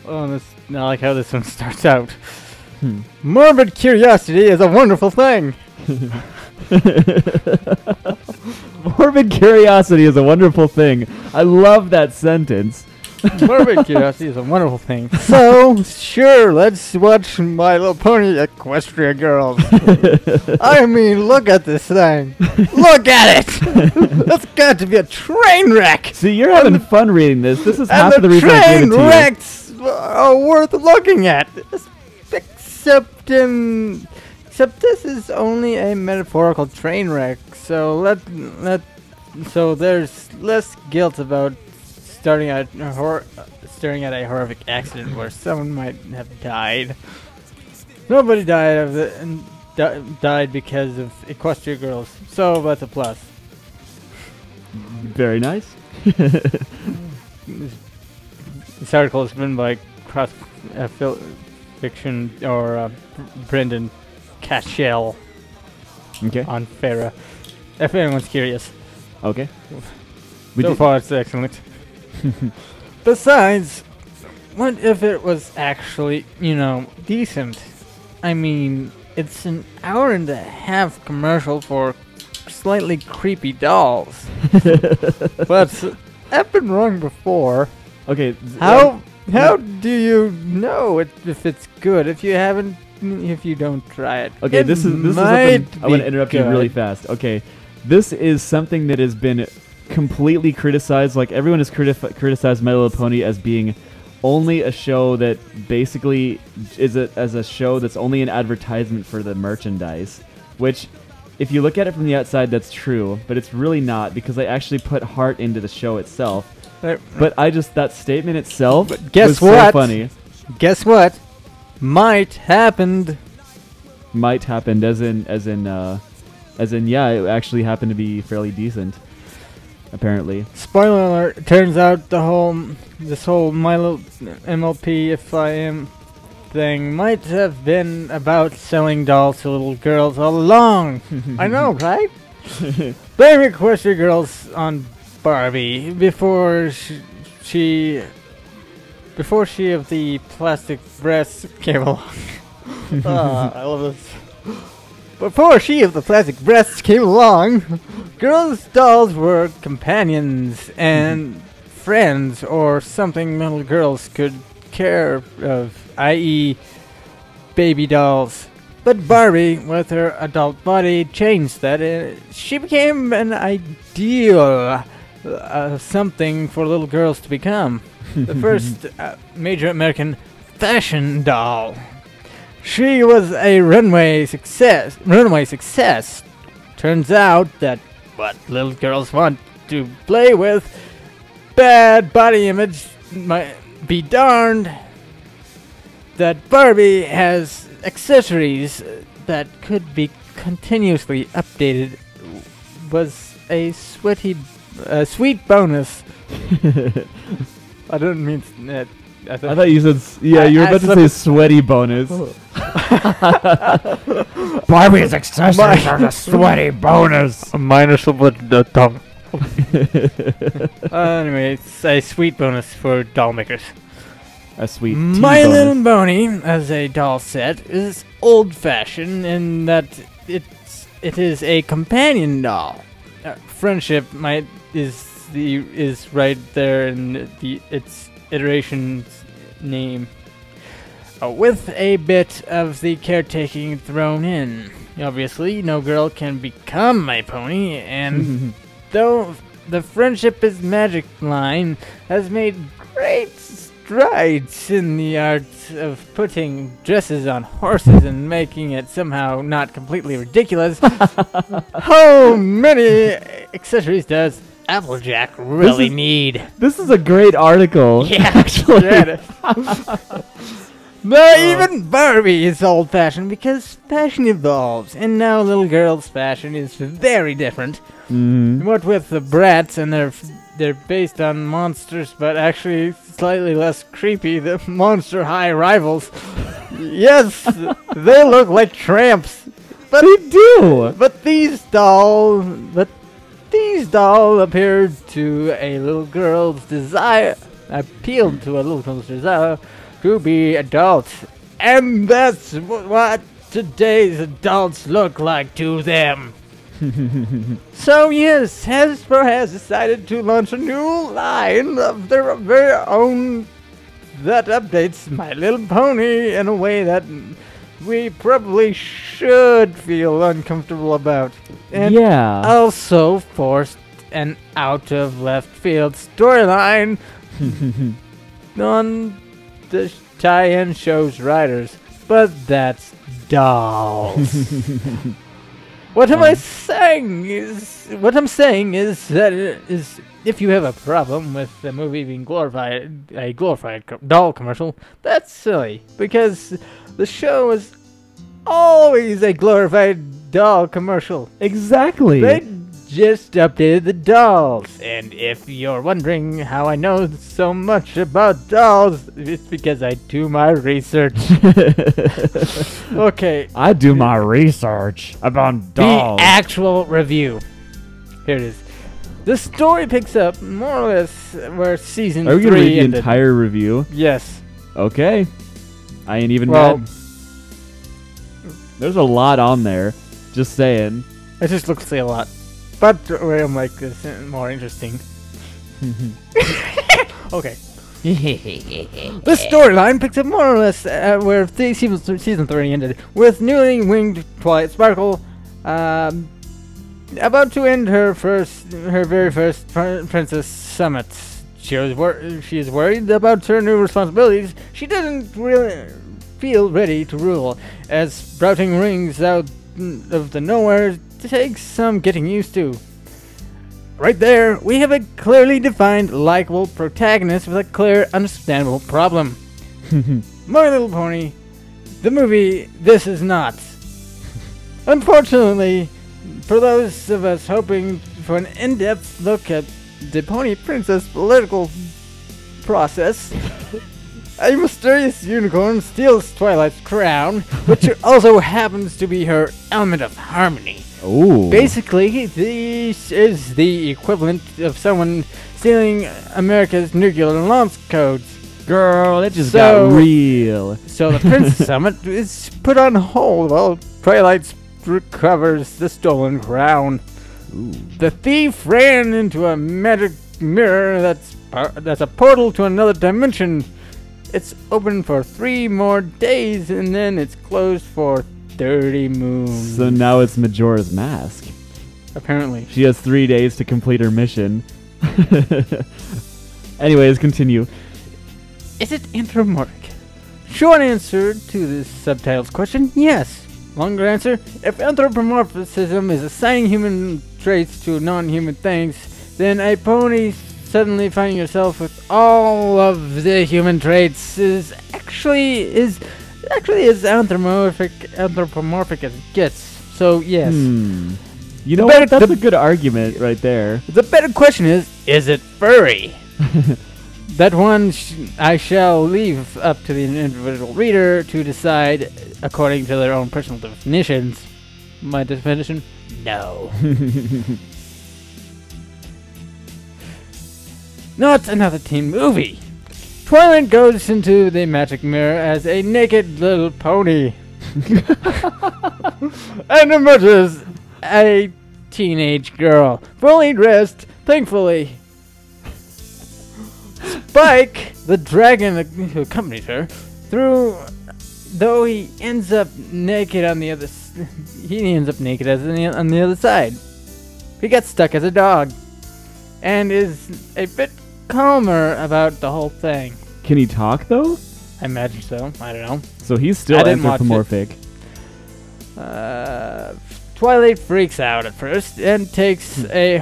Speaker 1: Oh, I like how this one starts out. Morbid curiosity is a wonderful thing.
Speaker 2: Morbid curiosity is a wonderful thing. I love that sentence.
Speaker 1: Morbid curiosity is a wonderful thing. So, sure, let's watch My Little Pony Equestria Girls. I mean, look at this thing. Look at it. That's got to be a train wreck.
Speaker 2: See, you're having fun reading this. This is half of the reason I gave it
Speaker 1: train
Speaker 2: to you.
Speaker 1: wrecks are worth looking at. Except this is only a metaphorical train wreck. So so there's less guilt about staring at a horrific accident where someone might have died. Nobody died because of Equestria Girls, so that's a plus.
Speaker 2: Very nice.
Speaker 1: This article is written by Cross Fiction or Brendan Cashell.
Speaker 2: Okay.
Speaker 1: On Farah. If anyone's curious.
Speaker 2: Okay.
Speaker 1: So far, it's excellent. Besides, what if it was actually, decent? I mean, it's an hour and a half commercial for slightly creepy dolls. But I've been wrong before.
Speaker 2: Okay.
Speaker 1: How do you know if it's good if you don't try it?
Speaker 2: Okay, this is something I want to interrupt you really fast. Okay, this is something that has been completely criticized. Like, everyone has criticized My Little Pony as being only a show that basically is as a show that's only an advertisement for the merchandise, which, if you look at it from the outside, that's true, but it's really not, because they actually put heart into the show itself. But that statement itself was so funny.
Speaker 1: Guess what? Might happened.
Speaker 2: Might happened, as in, yeah, it actually happened to be fairly decent, apparently.
Speaker 1: Spoiler alert! Turns out this whole My Little MLP If I Am thing might have been about selling dolls to little girls all along. I know, right? Blame Equestria Girls on Barbie before she of the plastic breasts came along. I love this. Before she of the plastic breasts came along, girls' dolls were companions and friends, or something little girls could care of, i.e. baby dolls. But Barbie, with her adult body, changed that. She became an ideal something for little girls to become. The first major American fashion doll. She was a runway success. Turns out that what little girls want to play with, bad body image might be darned. That Barbie has accessories that could be continuously updated was a sweet bonus. I didn't mean that.
Speaker 2: I thought you said, you were about to say sweaty bonus.
Speaker 9: Barbie's accessories are the sweaty bonus.
Speaker 1: Minus the tongue. Anyway, it's a sweet bonus for doll makers.
Speaker 2: A sweet
Speaker 1: My Little Pony, as a doll set, is old-fashioned in that it is a companion doll. Friendship is is right there in its iteration's name. With a bit of the caretaking thrown in. Obviously, no girl can become my pony, and though the friendship is magic line has made great strides in the art of putting dresses on horses and making it somehow not completely ridiculous, how many accessories does Applejack really need?
Speaker 2: This is a great article.
Speaker 1: Yeah,
Speaker 2: actually.
Speaker 1: But even Barbie is old-fashioned because fashion evolves, and now little girls' fashion is very different. What with the Bratz, and they're based on monsters, but actually slightly less creepy. The Monster High rivals. Yes, they look like tramps. But
Speaker 2: they do.
Speaker 1: But these dolls appeared to a little girl's desire, appealed to a little girl's desire to be adults, and that's what today's adults look like to them. So yes, Hasbro has decided to launch a new line of their very own that updates My Little Pony in a way that we probably should feel uncomfortable about. And also forced an out of left field storyline on the tie-in show's writers, but that's dolls. What I'm saying is that if you have a problem with the movie being a glorified doll commercial, that's silly, because the show is always a glorified doll commercial.
Speaker 2: Exactly.
Speaker 1: They just updated the dolls, and if you're wondering how I know so much about dolls, it's because I do my research. Okay.
Speaker 9: I do my research about dolls.
Speaker 1: The actual review. Here it is. The story picks up more or less where season 3
Speaker 2: ended. Are we gonna read the
Speaker 1: ended.
Speaker 2: entire review?
Speaker 1: Yes.
Speaker 2: Okay. I ain't even read. There's a lot on there. Just saying.
Speaker 1: It just looks like a lot. But I'm like, this is more interesting. Okay. The storyline picks up more or less where season 3 ended, with newly winged Twilight Sparkle about to end her very first princess summit. She is worried about her new responsibilities. She doesn't really feel ready to rule, as sprouting rings out of the nowhere takes some getting used to. Right there, we have a clearly defined, likable protagonist with a clear, understandable problem. My Little Pony, the movie, this is not. Unfortunately, for those of us hoping for an in-depth look at the Pony Princess political process, a mysterious unicorn steals Twilight's crown, which also happens to be her element of harmony.
Speaker 2: Ooh.
Speaker 1: Basically, this is the equivalent of someone stealing America's nuclear launch codes.
Speaker 2: Girl, it just got real.
Speaker 1: So the Princess Summit is put on hold while Twilight recovers the stolen crown.
Speaker 2: Ooh.
Speaker 1: The thief ran into a magic mirror that's a portal to another dimension. It's open for 3 more days, and then it's closed for 30 moons.
Speaker 2: So now it's Majora's Mask.
Speaker 1: Apparently.
Speaker 2: She has 3 days to complete her mission. Anyways, continue.
Speaker 1: Is it anthropomorphic? Short answer to this subtitle's question, yes. Longer answer, if anthropomorphism is assigning human traits to non-human things, then a pony suddenly finding yourself with all of the human traits is actually as anthropomorphic as it gets. So yes.
Speaker 2: You know what? That's a good argument right there.
Speaker 1: The better question is it furry? That one I shall leave up to the individual reader to decide according to their own personal definitions. My definition? No. Not another teen movie. Twilight goes into the magic mirror as a naked little pony and emerges a teenage girl, fully dressed, thankfully. Spike, the dragon who accompanies her, though he ends up naked on the other on the other side. He gets stuck as a dog and is a bit calmer about the whole thing.
Speaker 2: Can he talk though?
Speaker 1: I imagine so. I don't know.
Speaker 2: So he's still
Speaker 1: I didn't watch it.
Speaker 2: anthropomorphic.
Speaker 1: Twilight freaks out at first and takes a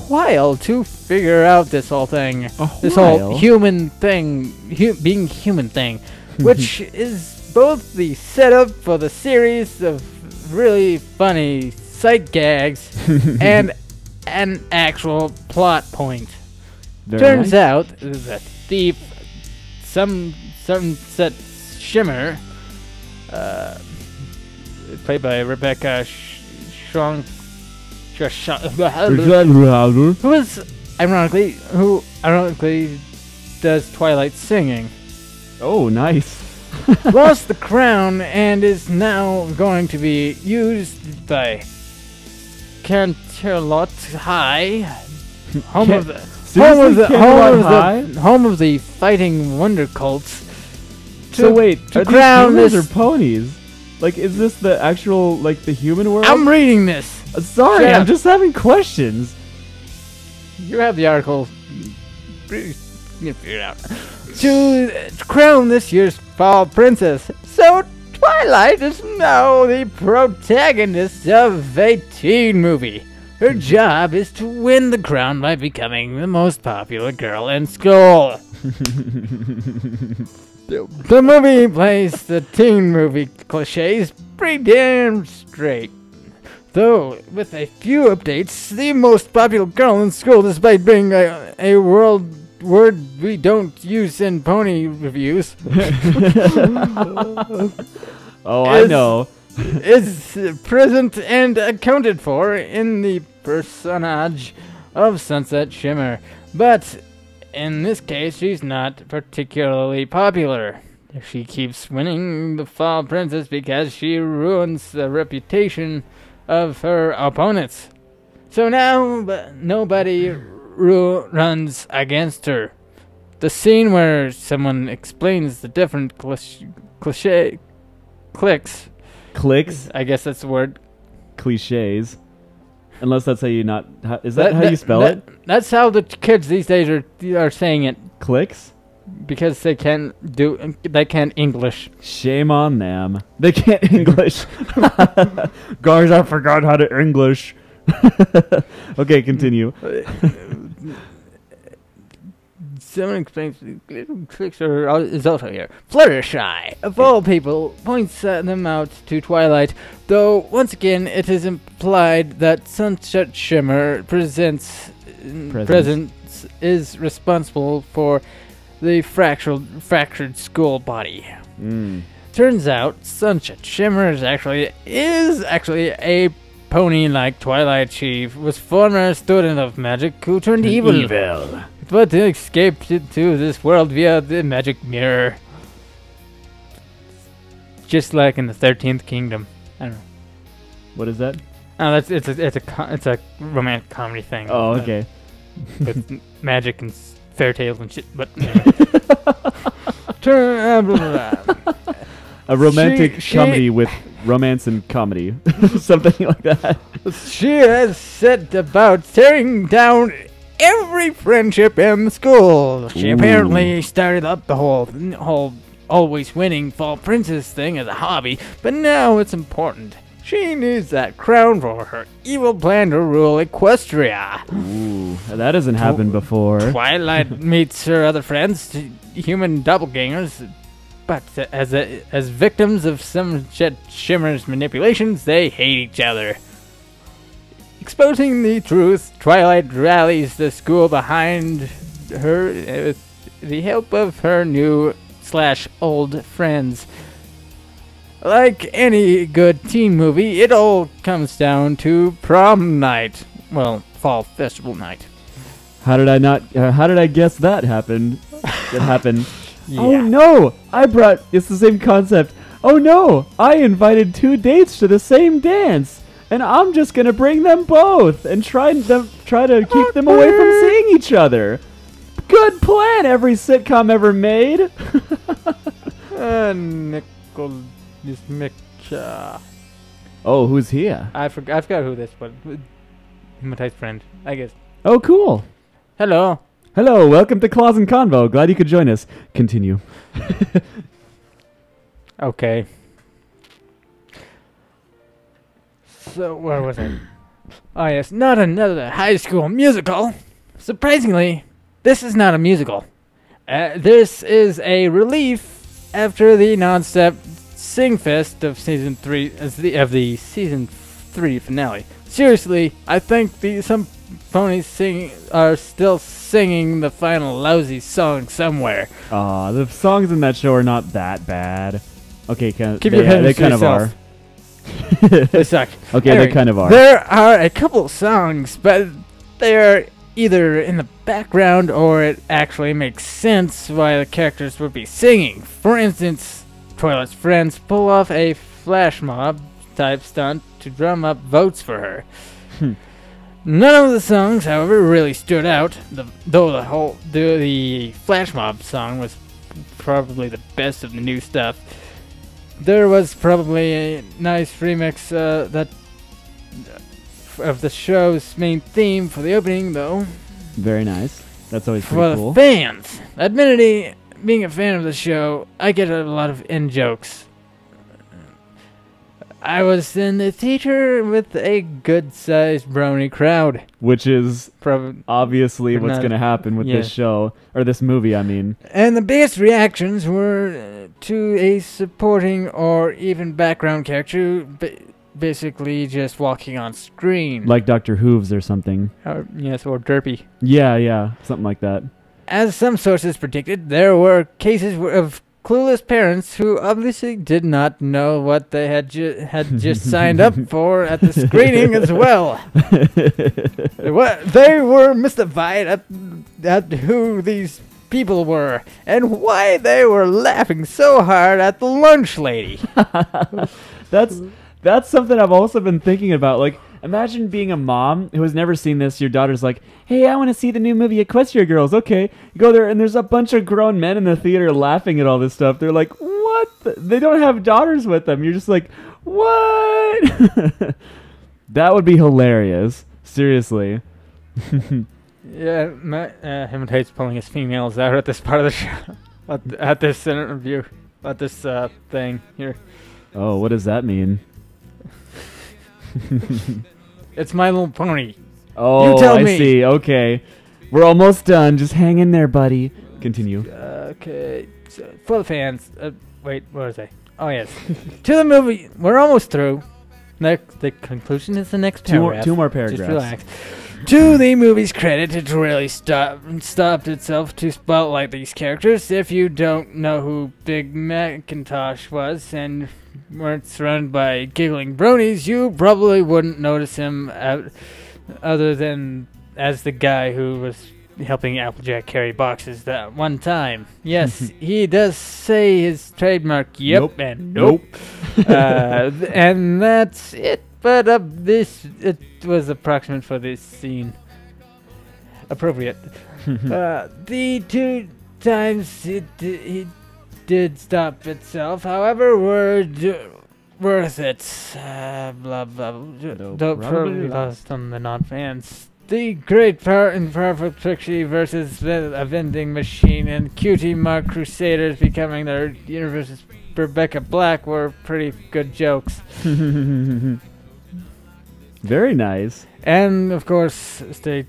Speaker 1: while to figure out this whole thing. This whole human thing, being human thing, which is both the setup for the series of really funny sight gags and an actual plot point. Turns out that thief, Sunset Shimmer, played by Rebecca who ironically does Twilight singing.
Speaker 2: Oh, nice.
Speaker 1: Lost the crown and is now going to be used by Canterlot High, home of the fighting wonder cults.
Speaker 2: So wait,
Speaker 1: to
Speaker 2: are
Speaker 1: crown
Speaker 2: these
Speaker 1: this
Speaker 2: humans or ponies? Like, is this the actual, like, the human world?
Speaker 1: I'm reading this.
Speaker 2: Sorry, I'm just having questions.
Speaker 1: You have the article. You figure it out. To crown this year's fall princess. So Twilight is now the protagonist of a teen movie. Her job is to win the crown by becoming the most popular girl in school. The movie plays the teen movie cliches pretty damn straight. Though, with a few updates, the most popular girl in school, despite being a word we don't use in pony reviews.
Speaker 2: I know.
Speaker 1: Is present and accounted for in the personage of Sunset Shimmer. But in this case, she's not particularly popular. She keeps winning the Fall Princess because she ruins the reputation of her opponents. So now nobody runs against her. The scene where someone explains the different clicks. I guess that's the word.
Speaker 2: Cliches. Unless that's how you not... Is that how you spell it?
Speaker 1: That's how the kids these days are saying it.
Speaker 2: Clicks?
Speaker 1: Because they can't English.
Speaker 2: Shame on them. They can't English. Guys, I forgot how to English. Okay, continue.
Speaker 1: Someone explains clicks is also here. Fluttershy, of all people, points them out to Twilight, though once again it is implied that Sunset Shimmer presence is responsible for the fractured school body. Turns out Sunset Shimmer is actually a pony like Twilight. She was former student of magic who turned evil. But escaped into this world via the magic mirror. Just like in the 13th Kingdom. I don't know.
Speaker 2: What is that?
Speaker 1: Oh, it's a romantic comedy thing.
Speaker 2: Oh, okay.
Speaker 1: With magic and fairy tales and shit. But
Speaker 2: a romantic comedy with romance and comedy. Something like that.
Speaker 1: She has set about tearing down every friendship in the school. She apparently started up the whole always winning Fall Princess thing as a hobby, but now it's important. She needs that crown for her evil plan to rule Equestria.
Speaker 2: Ooh, that hasn't happened before.
Speaker 1: Twilight meets her other friends, human doppelgangers, but as victims of Sunset Shimmer's manipulations, they hate each other. Exposing the truth, Twilight rallies the school behind her with the help of her new/old friends. Like any good teen movie, it all comes down to prom night. Well, fall festival night.
Speaker 2: How did I guess that happened? It happened.
Speaker 1: Yeah.
Speaker 2: Oh no! It's the same concept. Oh no! I invited 2 dates to the same dance. And I'm just gonna bring them both and try to keep them away from seeing each other. Good plan. Every sitcom ever made.
Speaker 1: Nickel is Mick.
Speaker 2: Oh, who's here?
Speaker 1: I forgot who this was. My tight friend, I guess.
Speaker 2: Oh, cool.
Speaker 1: Hello.
Speaker 2: Hello, welcome to Claus and Convo. Glad you could join us. Continue.
Speaker 1: Okay. So, where was I? Oh, yes, not another high school musical. Surprisingly, this is not a musical. This is a relief after the non-stop sing fest of season 3, of the season 3 finale. Seriously, I think some ponies are still singing the final lousy song somewhere.
Speaker 2: Aw, the songs in that show are not that bad. Okay,
Speaker 1: Keep your hands
Speaker 2: they
Speaker 1: to
Speaker 2: kind of
Speaker 1: yourself.
Speaker 2: are.
Speaker 1: They suck.
Speaker 2: Okay,
Speaker 1: Anyway,
Speaker 2: they kind of are.
Speaker 1: There are a couple songs, but they are either in the background or it actually makes sense why the characters would be singing. For instance, Toilet's friends pull off a flash mob type stunt to drum up votes for her. None of the songs, however, really stood out, though the flash mob song was probably the best of the new stuff. There was probably a nice remix of the show's main theme for the opening, though.
Speaker 2: Very nice. That's always
Speaker 1: For
Speaker 2: pretty cool.
Speaker 1: the fans, admittedly, being a fan of the show, I get a lot of in-jokes. I was in the theater with a good-sized brony crowd.
Speaker 2: Which is obviously what's
Speaker 1: not-
Speaker 2: going to happen with
Speaker 1: yeah.
Speaker 2: this show. Or this movie, I mean.
Speaker 1: And the biggest reactions were to a supporting or even background character basically just walking on screen.
Speaker 2: Like Dr. Hooves or something.
Speaker 1: Yes, or Derpy.
Speaker 2: Yeah, something like that.
Speaker 1: As some sources predicted, there were cases of clueless parents who obviously did not know what they had just signed up for at the screening as well. They were mystified at who these people were and why they were laughing so hard at the lunch lady.
Speaker 2: That's something I've also been thinking about. Like, imagine being a mom who has never seen this. Your daughter's like, hey, I want to see the new movie Equestria Girls. Okay. You go there, and there's a bunch of grown men in the theater laughing at all this stuff. They're like, what? They don't have daughters with them. You're just like, what? That would be hilarious. Seriously.
Speaker 1: Yeah, him and Tate's pulling his females out at this part of the show. at this interview. At this thing here.
Speaker 2: Oh, what does that mean?
Speaker 1: It's My Little Pony.
Speaker 2: Oh,
Speaker 1: You tell
Speaker 2: I
Speaker 1: me.
Speaker 2: see. Okay. We're almost done. Just hang in there, buddy. Continue.
Speaker 1: Okay. So, for the fans. Wait, where was I? Oh, yes. To the movie. We're almost through. The conclusion is the next paragraph.
Speaker 2: Two more paragraphs.
Speaker 1: Just relax. To the movie's credit, it really stopped itself to spotlight these characters. If you don't know who Big Macintosh was and weren't surrounded by giggling bronies, you probably wouldn't notice him other than as the guy who was helping Applejack carry boxes that one time. Yes, he does say his trademark yep
Speaker 2: Nope.
Speaker 1: and nope. And that's it. But it was approximate for this scene. Appropriate. The two times it did stop itself, however, were worth it. Blah blah. Don't probably lost on the non-fans. The great part in Powerful Trixie versus a vending machine and Cutie Mark Crusaders becoming their universe's Rebecca Black were pretty good jokes.
Speaker 2: Very nice.
Speaker 1: And of course, stay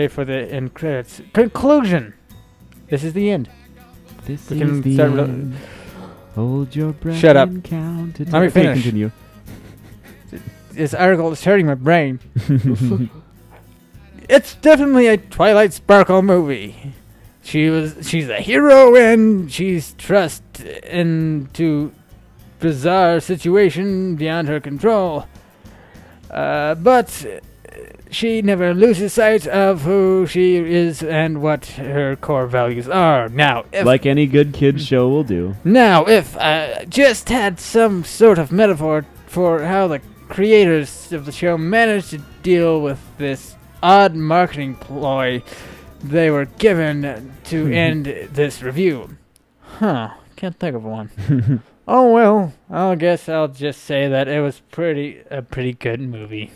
Speaker 1: for the end credits. Conclusion. This is the end.
Speaker 2: This
Speaker 1: We
Speaker 2: is
Speaker 1: can
Speaker 2: the
Speaker 1: start
Speaker 2: end. Hold your breath.
Speaker 1: Shut up.
Speaker 2: And count to
Speaker 1: Let me
Speaker 2: ten. Okay,
Speaker 1: finish.
Speaker 2: Continue.
Speaker 1: This article is hurting my brain. It's definitely a Twilight Sparkle movie. She's a hero and she's thrust into bizarre situation beyond her control. But she never loses sight of who she is and what her core values are. Now,
Speaker 2: Like any good kid show will do.
Speaker 1: Now, if I just had some sort of metaphor for how the creators of the show managed to deal with this odd marketing ploy, they were given to end this review. Huh. Can't think of one. Oh, well, I guess I'll just say that it was a pretty good movie.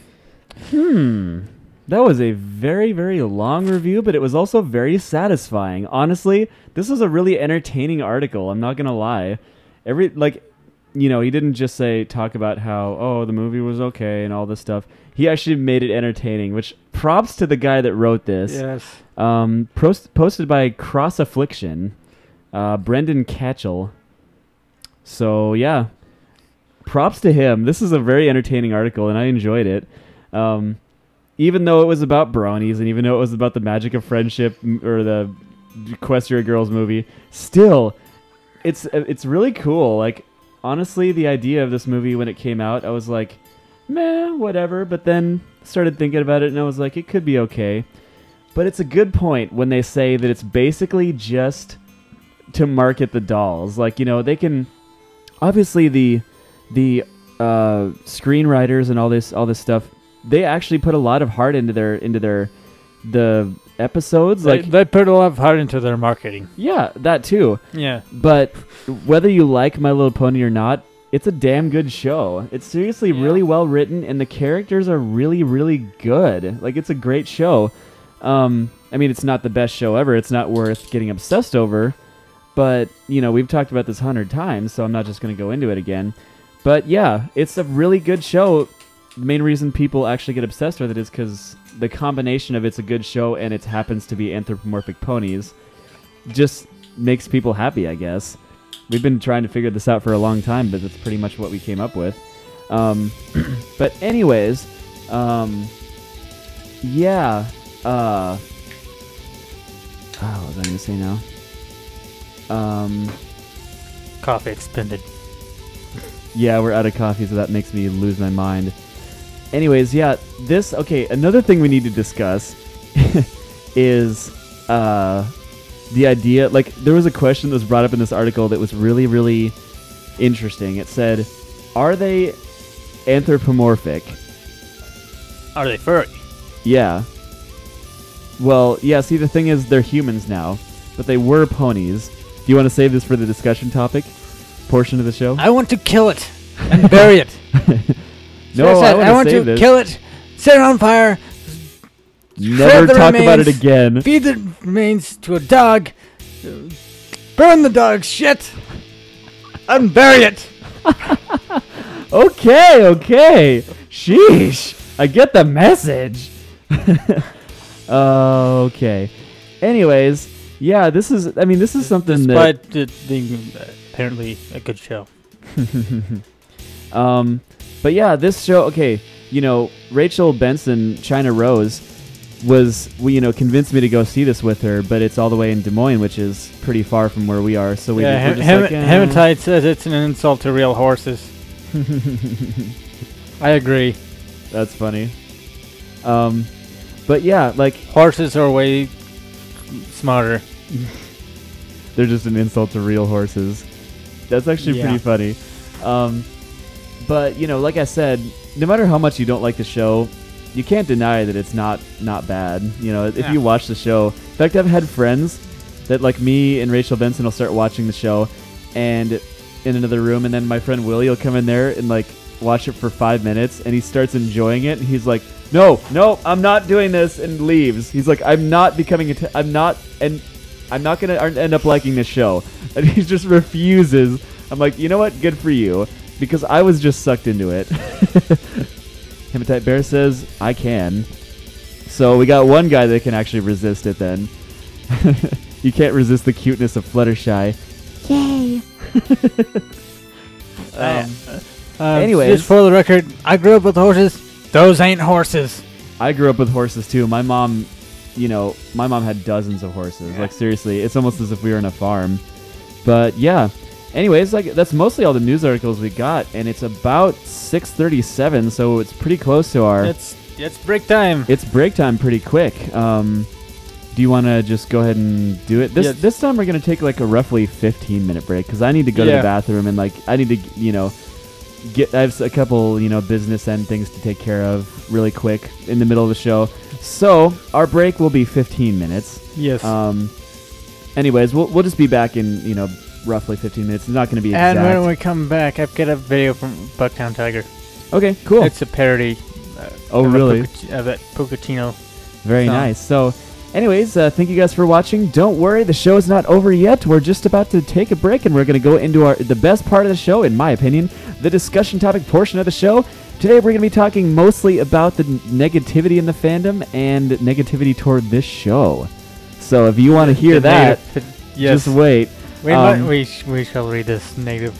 Speaker 2: That was a very, very long review, but it was also very satisfying. Honestly, this was a really entertaining article. I'm not going to lie. He didn't just talk about how, the movie was okay and all this stuff. He actually made it entertaining, which props to the guy that wrote this.
Speaker 1: Yes.
Speaker 2: Posted by Cross Affliction, Brendan Catchell. So, yeah, props to him. This is a very entertaining article, and I enjoyed it. Even though it was about bronies, and even though it was about the magic of friendship, or the Equestria Girls movie, still, it's really cool. Like, honestly, the idea of this movie when it came out, I was like, meh, whatever. But then started thinking about it, and I was like, it could be okay. But it's a good point when they say that it's basically just to market the dolls. Like, they can... Obviously, the screenwriters and all this stuff, they actually put a lot of heart into the episodes.
Speaker 1: They put a lot of heart into their marketing.
Speaker 2: Yeah, that too.
Speaker 1: Yeah.
Speaker 2: But whether you like My Little Pony or not, it's a damn good show. It's seriously really well written, and the characters are really, really good. Like, it's a great show. I mean, it's not the best show ever. It's not worth getting obsessed over. But, we've talked about this 100 times, so I'm not just going to go into it again. But, yeah, it's a really good show. The main reason people actually get obsessed with it is because the combination of it's a good show and it happens to be anthropomorphic ponies just makes people happy, I guess. We've been trying to figure this out for a long time, but that's pretty much what we came up with. But anyways, yeah. What was I going to say now?
Speaker 1: Coffee expended.
Speaker 2: Yeah, we're out of coffee, so that makes me lose my mind. Anyways, yeah, another thing we need to discuss is the idea, there was a question that was brought up in this article that was really, really interesting. It said, are they anthropomorphic?
Speaker 1: Are they furry?
Speaker 2: Yeah. Well, yeah, see, the thing is, they're humans now, but they were ponies. Do you want to save this for the discussion topic portion of the show?
Speaker 1: I want to kill it and bury it.
Speaker 2: No,
Speaker 1: I want to kill it, set it on fire,
Speaker 2: never talk about it again.
Speaker 1: Feed the remains to a dog, burn the dog's shit, and bury it.
Speaker 2: Okay. Sheesh. I get the message. Okay. Anyways, yeah, this is something
Speaker 1: Despite it being apparently a good show.
Speaker 2: But yeah, this show, Rachel Benson, China Rose, convinced me to go see this with her, but it's all the way in Des Moines, which is pretty far from where we are. So
Speaker 1: Hematite says it's an insult to real horses. I agree.
Speaker 2: That's funny. But yeah,
Speaker 1: horses are way smarter.
Speaker 2: They're just an insult to real horses. That's actually pretty funny. But, like I said, no matter how much you don't like the show, you can't deny that it's not bad. If you watch the show. In fact, I've had friends that, like me and Rachel Benson, will start watching the show and in another room, and then my friend Willie will come in there and, watch it for 5 minutes, and he starts enjoying it, and he's like, no, I'm not doing this, and leaves. He's like, I'm not going to end up liking this show. And he just refuses. I'm like, you know what? Good for you. Because I was just sucked into it. Hematite Bear says, I can. So we got one guy that can actually resist it then. You can't resist the cuteness of Fluttershy. Yay! Anyways.
Speaker 1: Just for the record, I grew up with horses. Those ain't horses.
Speaker 2: I grew up with horses too. My mom, had dozens of horses. Like, seriously, it's almost as if we were on a farm. But yeah. Anyways, that's mostly all the news articles we got, and it's about 6:37, so it's pretty close to our...
Speaker 1: It's break time.
Speaker 2: It's break time pretty quick. Do you want to just go ahead and do it? This time we're going to take a roughly 15-minute break, because I need to go to the bathroom, and I need to, I have a couple, business end things to take care of really quick in the middle of the show. So our break will be 15 minutes.
Speaker 1: Yes.
Speaker 2: Anyways, we'll just be back in roughly 15 minutes. It's not going to be exact.
Speaker 1: And when we come back, I've got a video from Bucktown Tiger.
Speaker 2: Okay, cool.
Speaker 1: It's a parody.
Speaker 2: Oh, really?
Speaker 1: Of that Puccino.
Speaker 2: Very nice. So, anyways, thank you guys for watching. Don't worry, the show is not over yet. We're just about to take a break, and we're going to go into the best part of the show, in my opinion, the discussion topic portion of the show. Today, we're going to be talking mostly about the negativity in the fandom and negativity toward this show. So, if you want to hear that, just wait.
Speaker 1: We shall read this negative.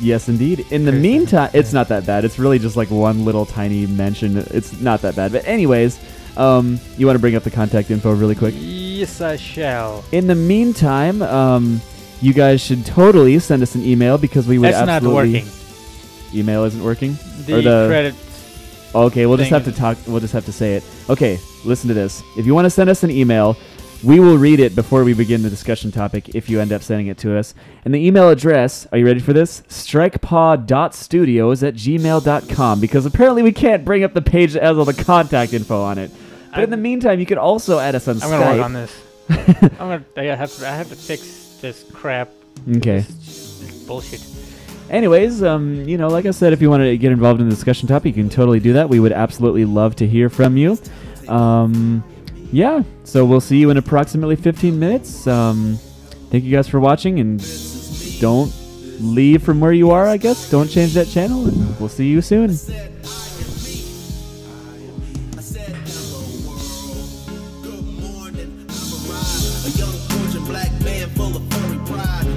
Speaker 2: Yes, indeed. In the meantime, it's not that bad. It's really just like one little tiny mention. It's not that bad. But anyways, you want to bring up the contact info really quick?
Speaker 1: Yes, I shall.
Speaker 2: In the meantime, you guys should totally send us an email because we would absolutely.
Speaker 1: That's not working.
Speaker 2: Email isn't working.
Speaker 1: The credits.
Speaker 2: Okay, we'll just have to talk. We'll just have to say it. Okay, listen to this. If you want to send us an email, we will read it before we begin the discussion topic if you end up sending it to us. And the email address, are you ready for this? strikepaw.studios@gmail.com, because apparently we can't bring up the page that has all the contact info on it. But in the meantime, you can also add us on Skype.
Speaker 1: I'm going to work on this. I have to fix this crap.
Speaker 2: Okay.
Speaker 1: This bullshit.
Speaker 2: Anyways, like I said, if you want to get involved in the discussion topic, you can totally do that. We would absolutely love to hear from you. Yeah, so we'll see you in approximately 15 minutes. Thank you guys for watching, and don't leave from where you are, I guess. Don't change that channel, and we'll see you soon.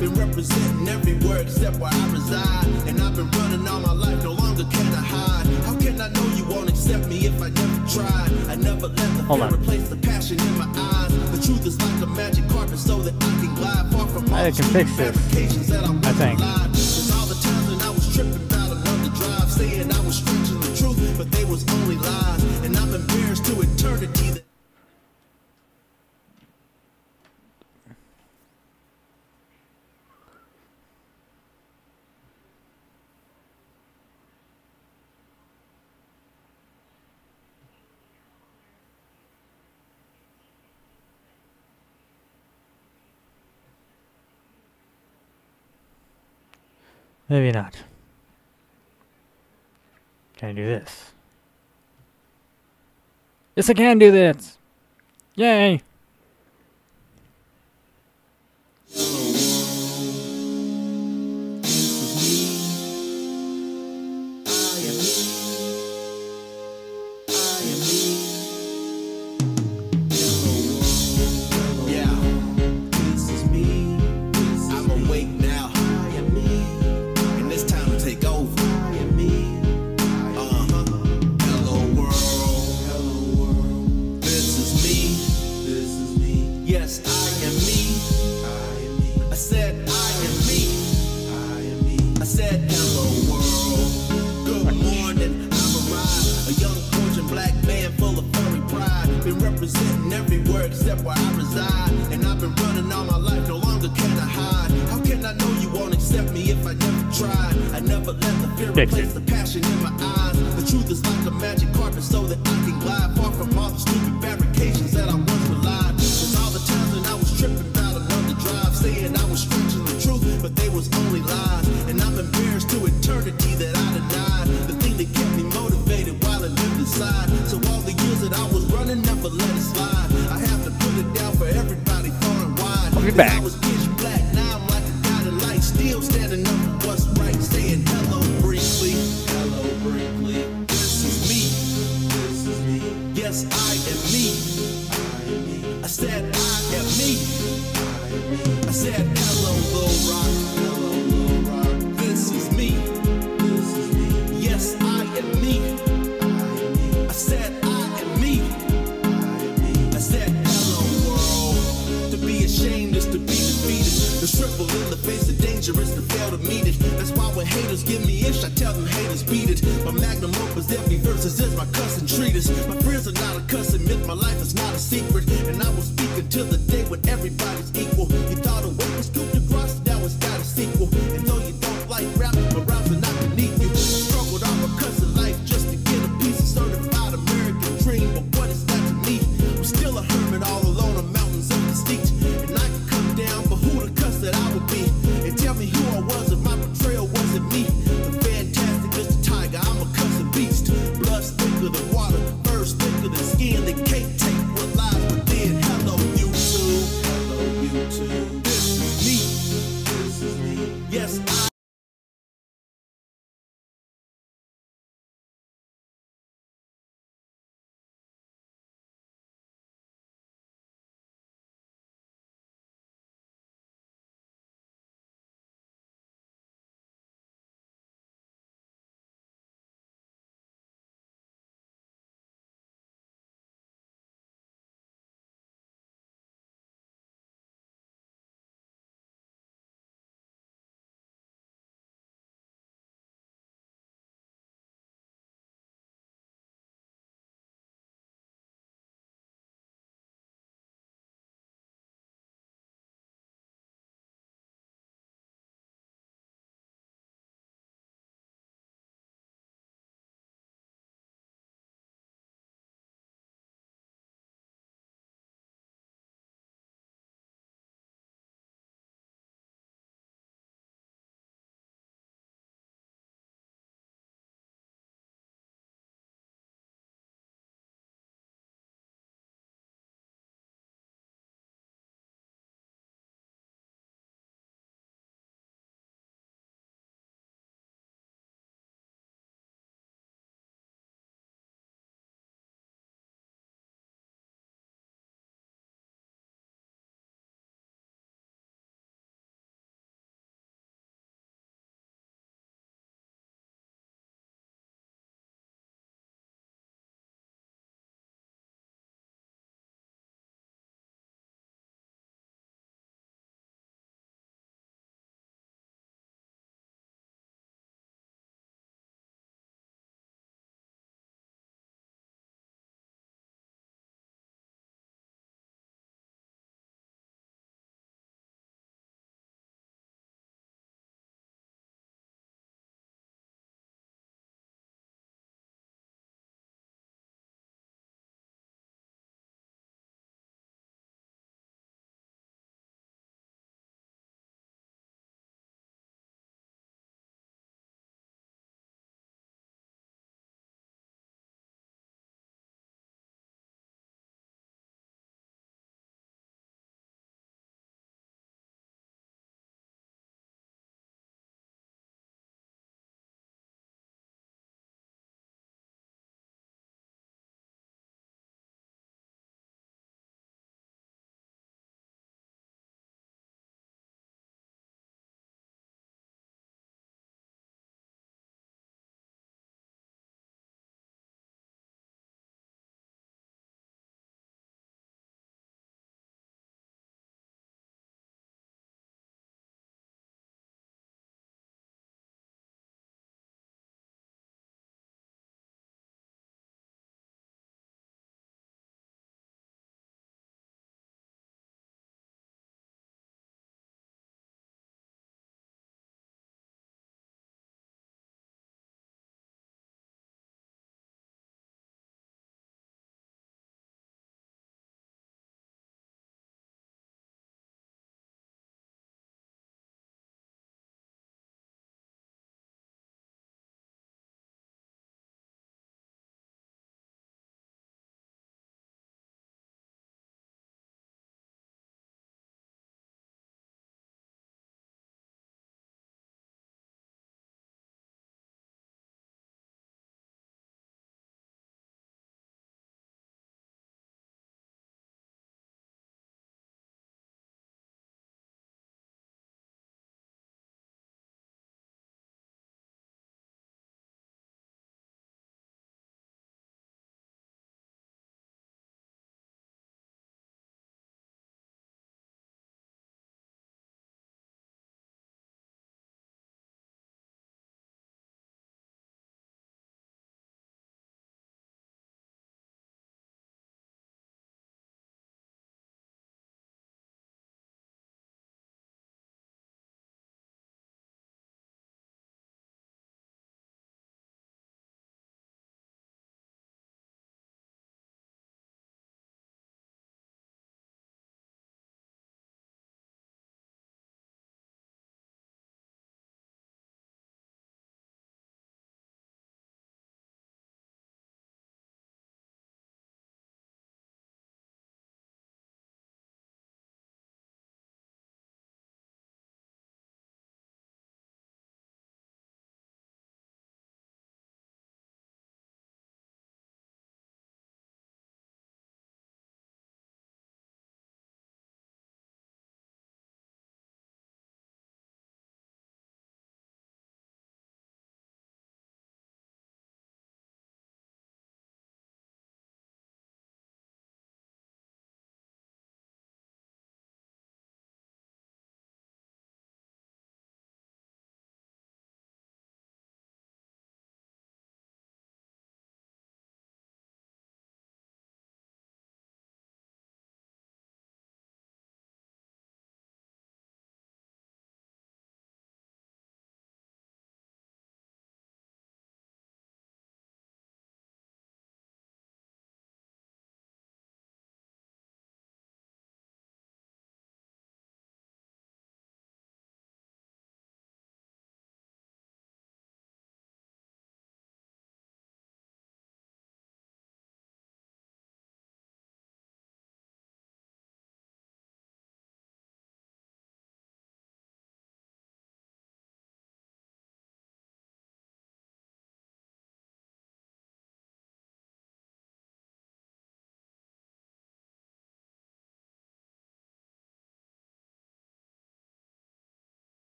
Speaker 10: Representing everywhere except where I reside, and I've been running all my life, no longer can I hide. How can I know you won't accept me if I never tried? I never let the fear replace the passion in my eyes. The truth is like a magic carpet so that I can glide far from all the fabrications that I once lied. There's all the times when I was tripping about another drive, saying I was stretching the truth, but they was only lies, and I'm embarrassed to eternity that
Speaker 1: Maybe not. Can I do this? Yes, I can do this! Yay! representing everywhere except where I reside. And I've been running all my life, no longer can I hide. How can I know you won't accept me if I never tried? I never let the fear replace the passion in my eyes. The truth is like a magic carpet so that I can glide far from all the stupid fabrications that I once relied. There's all the times when I was tripping about another drive, saying I was stretching the truth, but they was only lies. And I'm embarrassed to eternity that I denied the thing that kept me motivated while I lived inside. So all the years that I was running, never let it slide. I have to put it down for everybody far and wide. I'll be back.
Speaker 10: I was pitch black, now I'm like a guiding light, still standing up for what's right, saying hello Brinkley, hello Brinkley. This is me, this is me. Yes, I am me. I said I am me. I said hello Lil Rock, hello Lil Rock. This is me, this is me. Yes, I am me. I said I am me. I said hello world. To be ashamed is to be defeated. To shrivel in the face of danger is to fail to meet it. That's why when haters give me ish, I tell them haters beat it. My magnum opus, every verses is my cussing treatise. My friends are not a cussing myth, my life is not a secret. And I will speak until the day when everybody's equal. You thought a way was scooped across, now it's got a sequel.